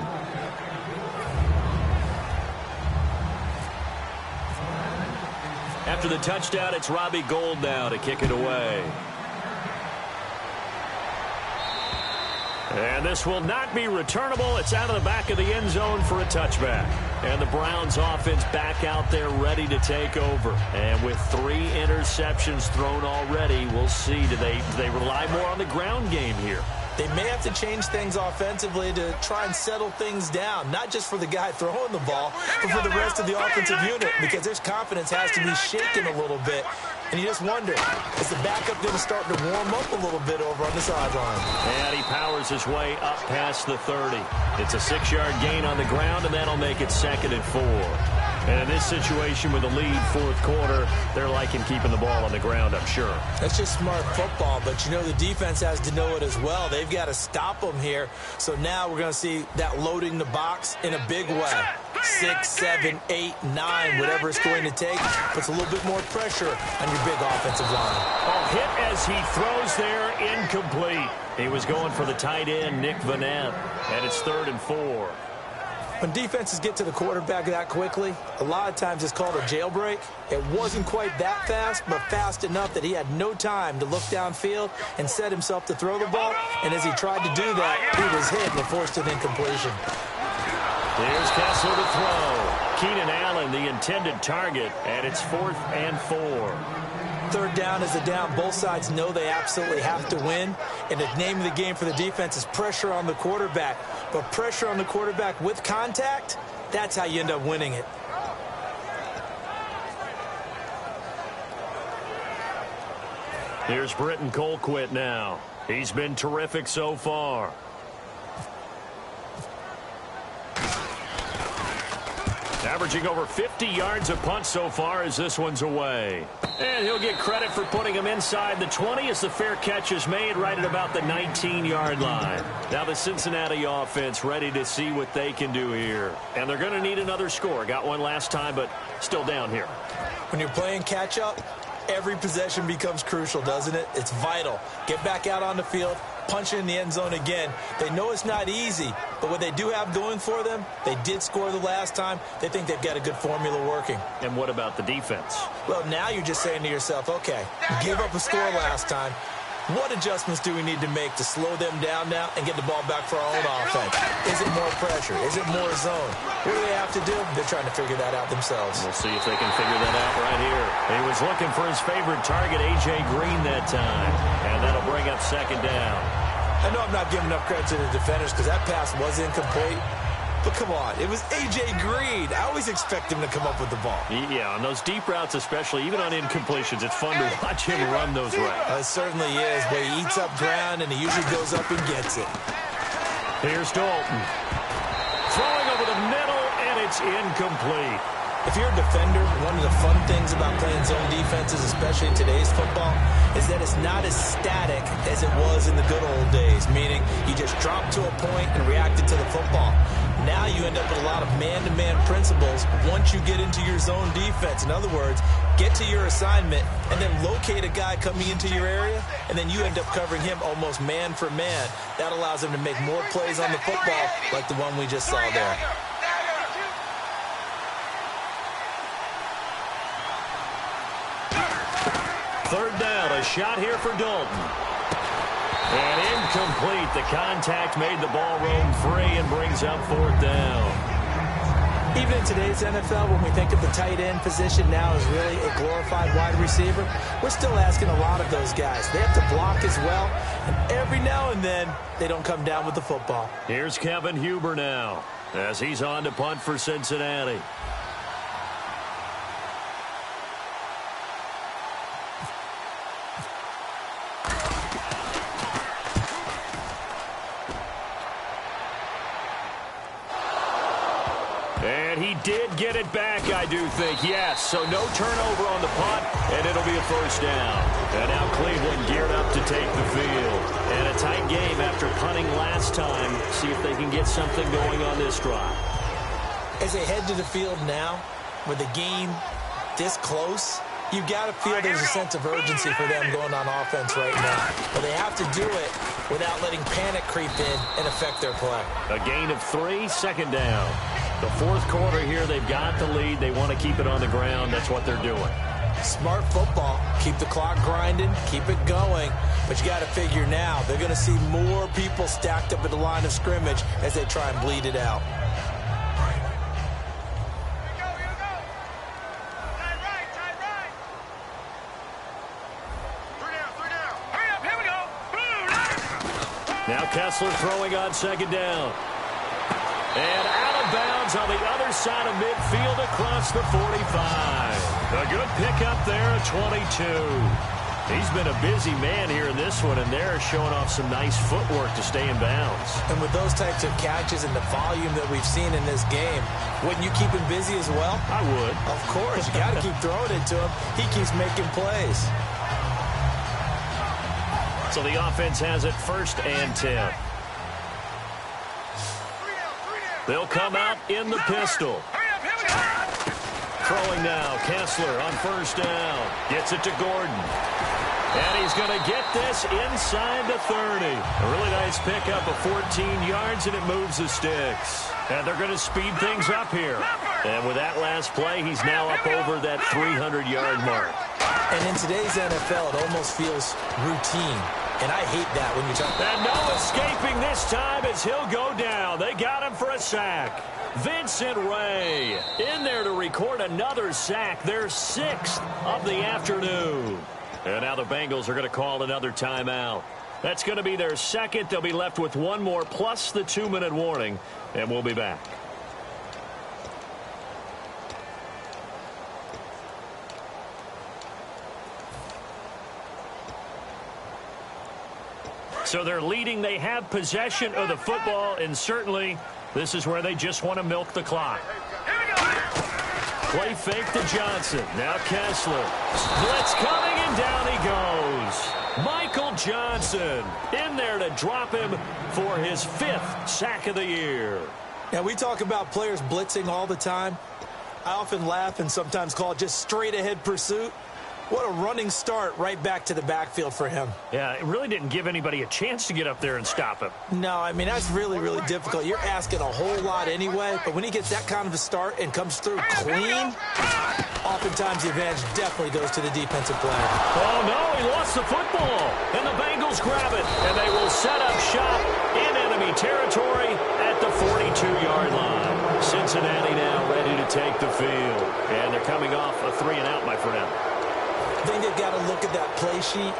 After the touchdown, it's Robbie Gould now to kick it away. And this will not be returnable. It's out of the back of the end zone for a touchback. And the Browns offense back out there ready to take over. And with 3 interceptions thrown already, we'll see. Do they rely more on the ground game here? They may have to change things offensively to try and settle things down, not just for the guy throwing the ball, but for the rest of the offensive unit, because their confidence has to be shaken a little bit. And you just wonder, is the backup going to start to warm up a little bit over on the sideline? And he powers his way up past the 30. It's a 6-yard gain on the ground, and that'll make it 2nd and 4. And in this situation with the lead, fourth quarter, they're liking keeping the ball on the ground, I'm sure. That's just smart football, but you know the defense has to know it as well. They've got to stop them here. So now we're going to see that loading the box in a big way. 6, 7, 8, 9, whatever it's going to take, puts a little bit more pressure on your big offensive line. Oh, hit as he throws there, incomplete. He was going for the tight end, Nick Vanette, and it's 3rd and 4. When defenses get to the quarterback that quickly, a lot of times it's called a jailbreak. It wasn't quite that fast, but fast enough that he had no time to look downfield and set himself to throw the ball. And as he tried to do that, he was hit and forced an incompletion. Here's Kessler to throw. Keenan Allen, the intended target, and it's 4th and 4. 3rd down is a down. Both sides know they absolutely have to win. And the name of the game for the defense is pressure on the quarterback. But pressure on the quarterback with contact, that's how you end up winning it. Here's Britton Colquitt now. He's been terrific so far. Averaging over 50 yards a punt so far as this one's away. And he'll get credit for putting him inside the 20 as the fair catch is made right at about the 19-yard line. Now the Cincinnati offense ready to see what they can do here. And they're going to need another score. Got one last time, but still down here. When you're playing catch-up, every possession becomes crucial, doesn't it? It's vital. Get back out on the field, punch it in the end zone again. They know it's not easy, but what they do have going for them, they did score the last time. They think they've got a good formula working. And what about the defense? Well, now you're just saying to yourself, okay, we gave up a score last time. What adjustments do we need to make to slow them down now and get the ball back for our own offense? Is it more pressure? Is it more zone? What do they have to do? They're trying to figure that out themselves. We'll see if they can figure that out right here. He was looking for his favorite target, A.J. Green, that time. And that'll bring up 2nd down. I know I'm not giving enough credit to the defenders because that pass was incomplete. But come on, it was A.J. Green. I always expect him to come up with the ball. Yeah, on those deep routes especially, even on incompletions, it's fun to watch him run those routes. It certainly is, but he eats up ground and he usually goes up and gets it. Here's Dalton. Throwing over the middle, and it's incomplete. If you're a defender, one of the fun things about playing zone defenses, especially in today's football, is that it's not as static as it was in the good old days, meaning you just drop to a point and reacted to the football. Now you end up with a lot of man-to-man principles once you get into your zone defense. In other words, get to your assignment and then locate a guy coming into your area, and then you end up covering him almost man for man. That allows him to make more plays on the football like the one we just saw there. Third down, a shot here for Dalton. And incomplete. The contact made the ball roam free and brings up 4th down. Even in today's NFL, when we think of the tight end position now as really a glorified wide receiver, we're still asking a lot of those guys. They have to block as well, and every now and then, they don't come down with the football. Here's Kevin Huber now as he's on to punt for Cincinnati. And he did get it back, I do think. Yes, so no turnover on the punt, and it'll be a 1st down. And now Cleveland geared up to take the field. And a tight game after punting last time. See if they can get something going on this drive. As they head to the field now, with the game this close, you've got to feel there's a sense of urgency for them going on offense right now. But they have to do it without letting panic creep in and affect their play. A gain of 3, 2nd down. The 4th quarter here, they've got the lead. They want to keep it on the ground. That's what they're doing. Smart football. Keep the clock grinding. Keep it going. But you got to figure now, they're going to see more people stacked up at the line of scrimmage as they try and bleed it out. Now Kessler throwing on 2nd down. And out of bounds on the other side of midfield across the 45. A good pickup there at 22. He's been a busy man here in this one, and they're showing off some nice footwork to stay in bounds. And with those types of catches and the volume that we've seen in this game, wouldn't you keep him busy as well? I would. Of course. You got to keep throwing it to him. He keeps making plays. So the offense has it 1st and 10. They'll come out in the pistol. Throwing now, Kessler on 1st down. Gets it to Gordon. And he's going to get this inside the 30. A really nice pickup of 14 yards, and it moves the sticks. And they're going to speed things up here. And with that last play, he's now up over that 300-yard mark. And in today's NFL, it almost feels routine. And I hate that when you talk about. And no escaping this time as he'll go down. They got him for a sack. Vincent Ray in there to record another sack, their 6th of the afternoon. And now the Bengals are going to call another timeout. That's going to be their 2nd. They'll be left with one more plus the 2-minute warning, and we'll be back. So they're leading. They have possession of the football, and certainly this is where they just want to milk the clock. Play fake to Johnson. Now Kessler. Blitz coming, and down he goes. Michael Johnson in there to drop him for his 5th sack of the year. Now, we talk about players blitzing all the time. I often laugh and sometimes call it just straight-ahead pursuit. What a running start right back to the backfield for him. Yeah, it really didn't give anybody a chance to get up there and stop him. No, I mean, that's really, really difficult. You're asking a whole lot anyway, but when he gets that kind of a start and comes through clean, oftentimes the advantage definitely goes to the defensive player. Oh, no, he lost the football, and the Bengals grab it, and they will set up shop in enemy territory at the 42-yard line. Cincinnati now ready to take the field, and they're coming off a 3-and-out, my friend. I think they've got to look at that play sheet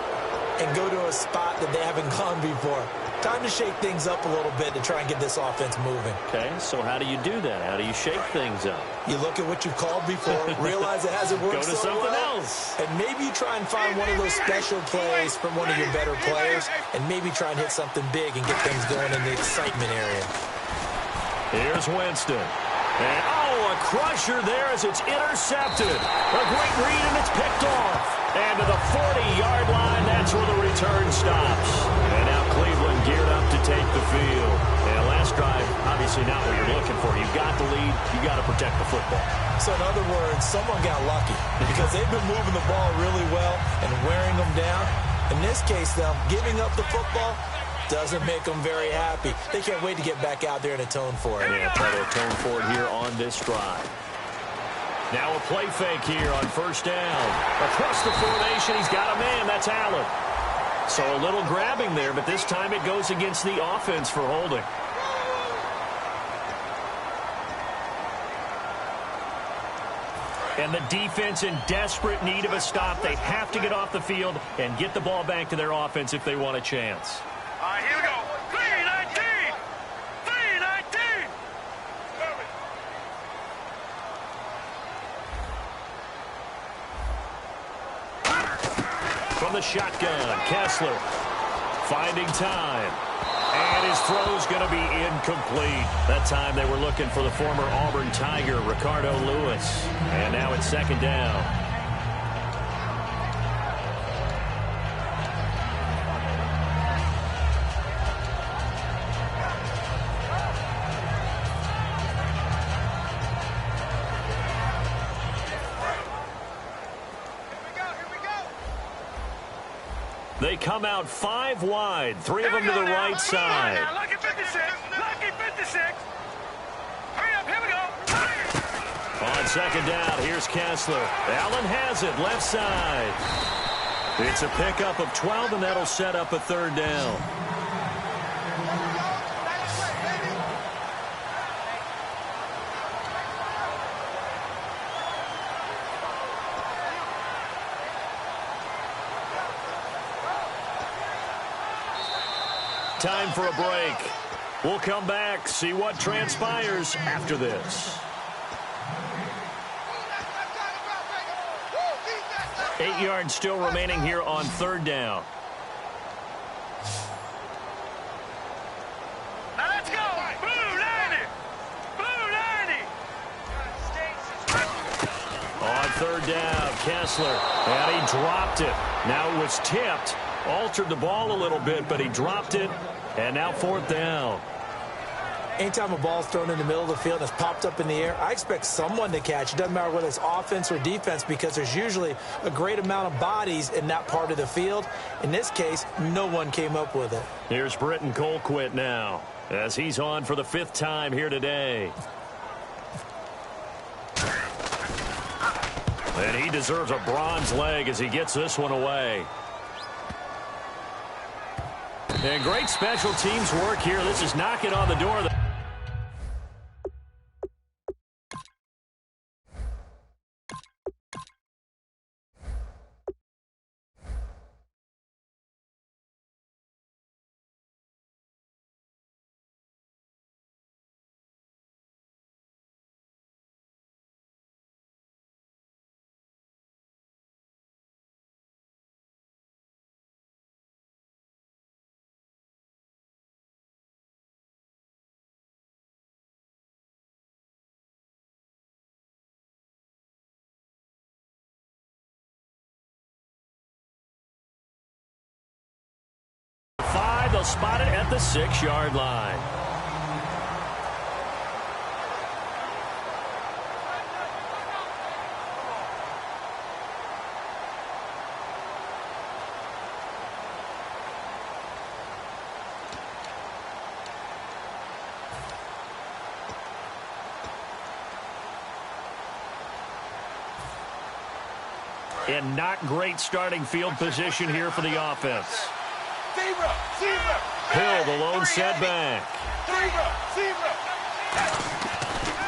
and go to a spot that they haven't gone before. Time to shake things up a little bit to try and get this offense moving. Okay, so how do you do that? How do you shake things up? You look at what you've called before, realize it hasn't worked Go to so something well, else. and maybe you try and find one of those special plays from one of your better players, and maybe try and hit something big and get things going in the excitement area. Here's Winston. And, oh, a crusher there as it's intercepted. A great read, and it's picked off. And to the 40-yard line, that's where the return stops. And now Cleveland geared up to take the field. And last drive, obviously not what you're looking for. You've got the lead. You've got to protect the football. So in other words, someone got lucky because they've been moving the ball really well and wearing them down. In this case, though, giving up the football doesn't make them very happy. They can't wait to get back out there and atone for it. Yeah, try to atone for it here on this drive. Now a play fake here on 1st down. Across the formation, he's got a man. That's Allen. So a little grabbing there, but this time it goes against the offense for holding. And the defense in desperate need of a stop. They have to get off the field and get the ball back to their offense if they want a chance. All right, here we go. 3-19. 3-19. From the shotgun, Kessler finding time. And his throw's going to be incomplete. That time they were looking for the former Auburn Tiger, Ricardo Lewis. And now it's 2nd down. They come out 5 wide, 3 of them to the right side. Lucky 56. Lucky 56. Hurry up, here we go. On 2nd down, here's Kessler. Allen has it, left side. It's a pickup of 12, and that'll set up a 3rd down. Time for a break. We'll come back, see what transpires after this. 8 yards still remaining here on third down. Now let's go. Blue 90. Blue 90. On third down, Kessler. And he dropped it. Now it was tipped. Altered the ball a little bit, but he dropped it. And now fourth down. Anytime a ball's thrown in the middle of the field and it's popped up in the air, I expect someone to catch. It doesn't matter whether it's offense or defense, because there's usually a great amount of bodies in that part of the field. In this case, no one came up with it. Here's Britton Colquitt now, as he's on for the 5th time here today. And he deserves a bronze leg as he gets this one away. And great special teams work here. This is knocking on the door. They'll spot it at the 6-yard line. And not great starting field position here for the offense. Hill, the lone setback.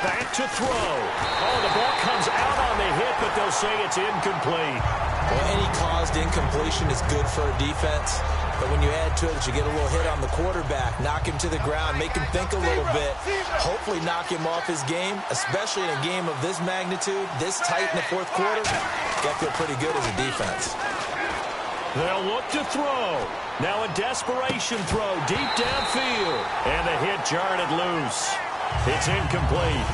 Back to throw. Oh, the ball comes out on the hit, but they'll say it's incomplete. Well, any caused incompletion is good for a defense. But when you add to it that you get a little hit on the quarterback, knock him to the ground, make him think a little bit, hopefully knock him off his game, especially in a game of this magnitude, this tight in the fourth quarter, you got to feel pretty good as a defense. They'll look to throw. Now a desperation throw deep downfield. And the hit jarred it loose. It's incomplete.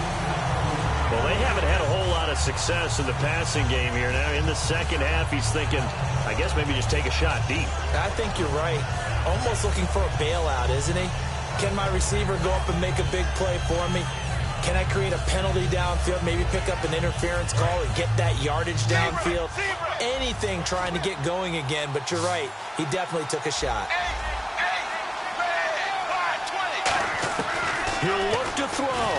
Well, they haven't had a whole lot of success in the passing game here. Now in the second half, he's thinking, I guess maybe just take a shot deep. I think you're right. Almost looking for a bailout, isn't he? Can my receiver go up and make a big play for me? Can I create a penalty downfield, maybe pick up an interference call and get that yardage downfield? Anything trying to get going again, but you're right. He definitely took a shot. He'll look to throw.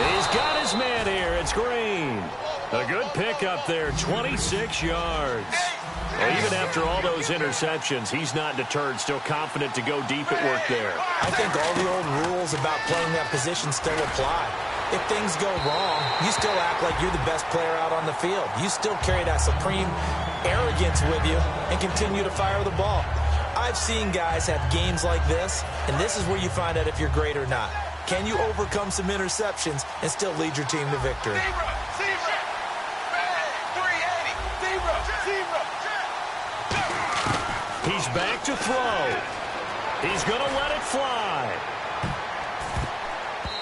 He's got his man here. It's Green. A good pickup there, 26 yards. Well, even after all those interceptions, he's not deterred, still confident to go deep at work there. I think all the old rules about playing that position still apply. If things go wrong, you still act like you're the best player out on the field. You still carry that supreme arrogance with you and continue to fire the ball. I've seen guys have games like this, and this is where you find out if you're great or not. Can you overcome some interceptions and still lead your team to victory? He's back to throw. He's going to let it fly.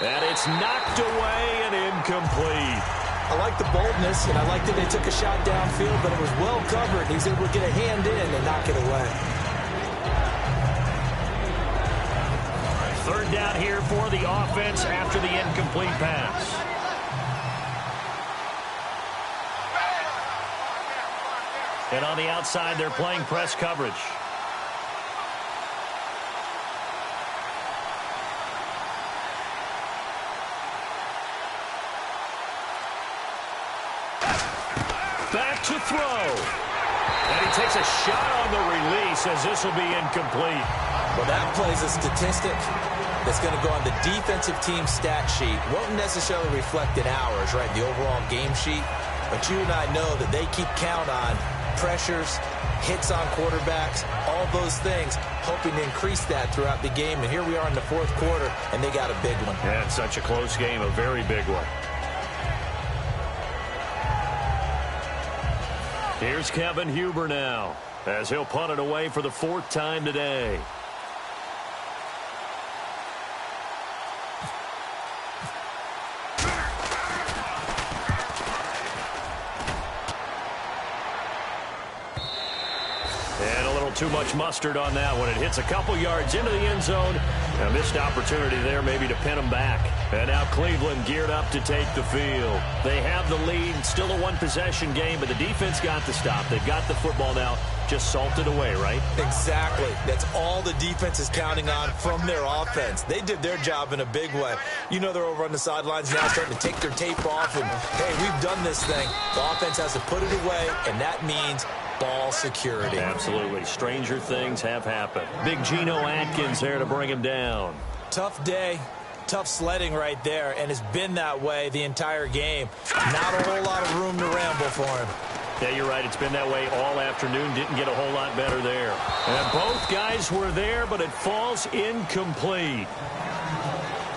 And it's knocked away and incomplete. I like the boldness, and I like that they took a shot downfield, but it was well covered. He's able to get a hand in and knock it away. Third down here for the offense after the incomplete pass. And on the outside, they're playing press coverage. Back to throw. And he takes a shot on the release as this will be incomplete. Well, that plays a statistic that's going to go on the defensive team stat sheet. Won't necessarily reflect in ours, right, the overall game sheet. But you and I know that they keep count on pressures, hits on quarterbacks, all those things, hoping to increase that throughout the game. And here we are in the fourth quarter, and they got a big one. Yeah, it's such a close game, a very big one. Here's Kevin Huber now, as he'll punt it away for the 4th time today. And a little too much mustard on that one. It hits a couple yards into the end zone. A missed opportunity there maybe to pin them back. And now Cleveland geared up to take the field. They have the lead. Still a one-possession game, but the defense got the stop. They've got the football now. Just salted away, right? Exactly. That's all the defense is counting on from their offense. They did their job in a big way. You know they're over on the sidelines now starting to take their tape off. And, hey, we've done this thing. The offense has to put it away, and that means ball security. Absolutely. Stranger things have happened. Big Geno Atkins there to bring him down. Tough day. Tough sledding right there, and it's been that way the entire game. Not a whole lot of room to ramble for him. Yeah, you're right. It's been that way all afternoon. Didn't get a whole lot better there. And both guys were there, but it falls incomplete.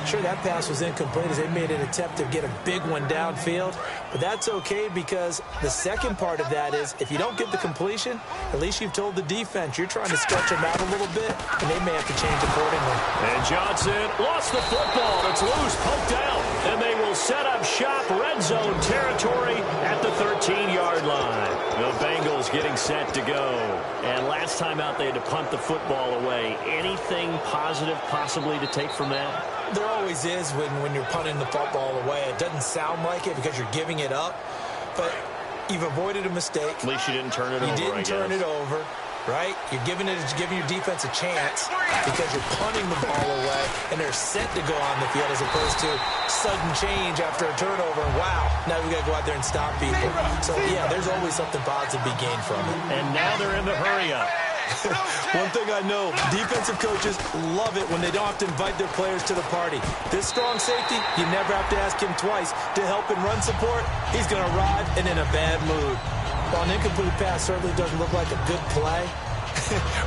Sure, that pass was incomplete as they made an attempt to get a big one downfield. But that's okay because the second part of that is if you don't get the completion, at least you've told the defense you're trying to stretch them out a little bit, and they may have to change accordingly. And Johnson lost the football. It's loose, poked out. And they will set up shop red zone territory at the 13-yard line. The Bengals getting set to go. And last time out they had to punt the football away. Anything positive possibly to take from that? There always is when you're punting the football away. It doesn't sound like it because you're giving it up, but you've avoided a mistake. At least you didn't turn it over, You didn't turn it over, right? You're giving your defense a chance because you're punting the ball away, and they're set to go on the field as opposed to sudden change after a turnover. And wow, now we got to go out there and stop people. So, yeah, there's always something positive to be gained from it. And now they're in the hurry-up. One thing I know, defensive coaches love it when they don't have to invite their players to the party. This strong safety, you never have to ask him twice to help in run support. He's going to arrive and in a bad mood. While an incomplete pass certainly doesn't look like a good play,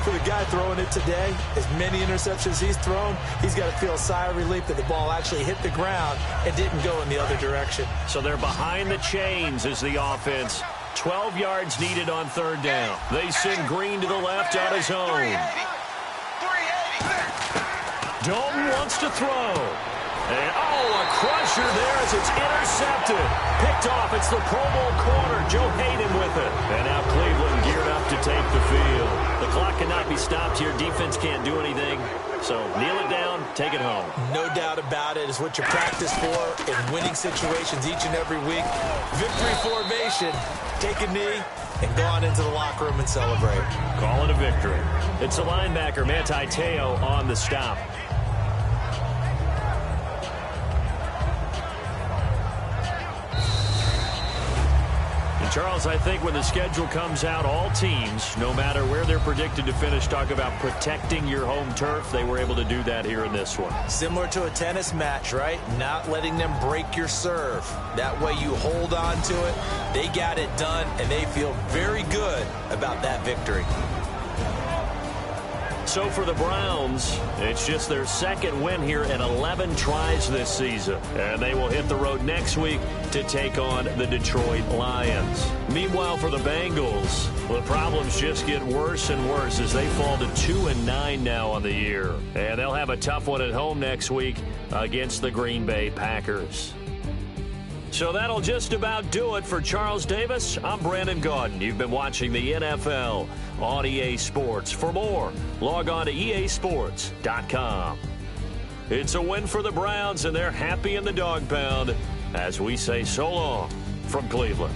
for the guy throwing it today, as many interceptions he's thrown, he's got to feel a sigh of relief that the ball actually hit the ground and didn't go in the other direction. So they're behind the chains as the offense. 12 yards needed on third down. They send Green to the left on his own. Dalton wants to throw. And, a crusher there as it's intercepted. Picked off. It's the Pro Bowl corner. Joe Hayden with it. And now Cleveland geared up to take the field. The clock cannot be stopped here. Defense can't do anything. So kneel it down, take it home. No doubt about it. It's what you practice for in winning situations each and every week. Victory formation. Take a knee and go on into the locker room and celebrate. Call it a victory. It's a linebacker, Manti Te'o, on the stop. Charles, I think when the schedule comes out, all teams, no matter where they're predicted to finish, talk about protecting your home turf. They were able to do that here in this one. Similar to a tennis match, right? Not letting them break your serve. That way you hold on to it. They got it done, and they feel very good about that victory. So for the Browns, it's just their second win here in 11 tries this season. And they will hit the road next week to take on the Detroit Lions. Meanwhile, for the Bengals, the problems just get worse and worse as they fall to 2-9 now on the year. And they'll have a tough one at home next week against the Green Bay Packers. So that'll just about do it for Charles Davis. I'm Brandon Gaudin. You've been watching the NFL on EA Sports. For more, log on to easports.com. It's a win for the Browns, and they're happy in the dog pound as we say so long from Cleveland.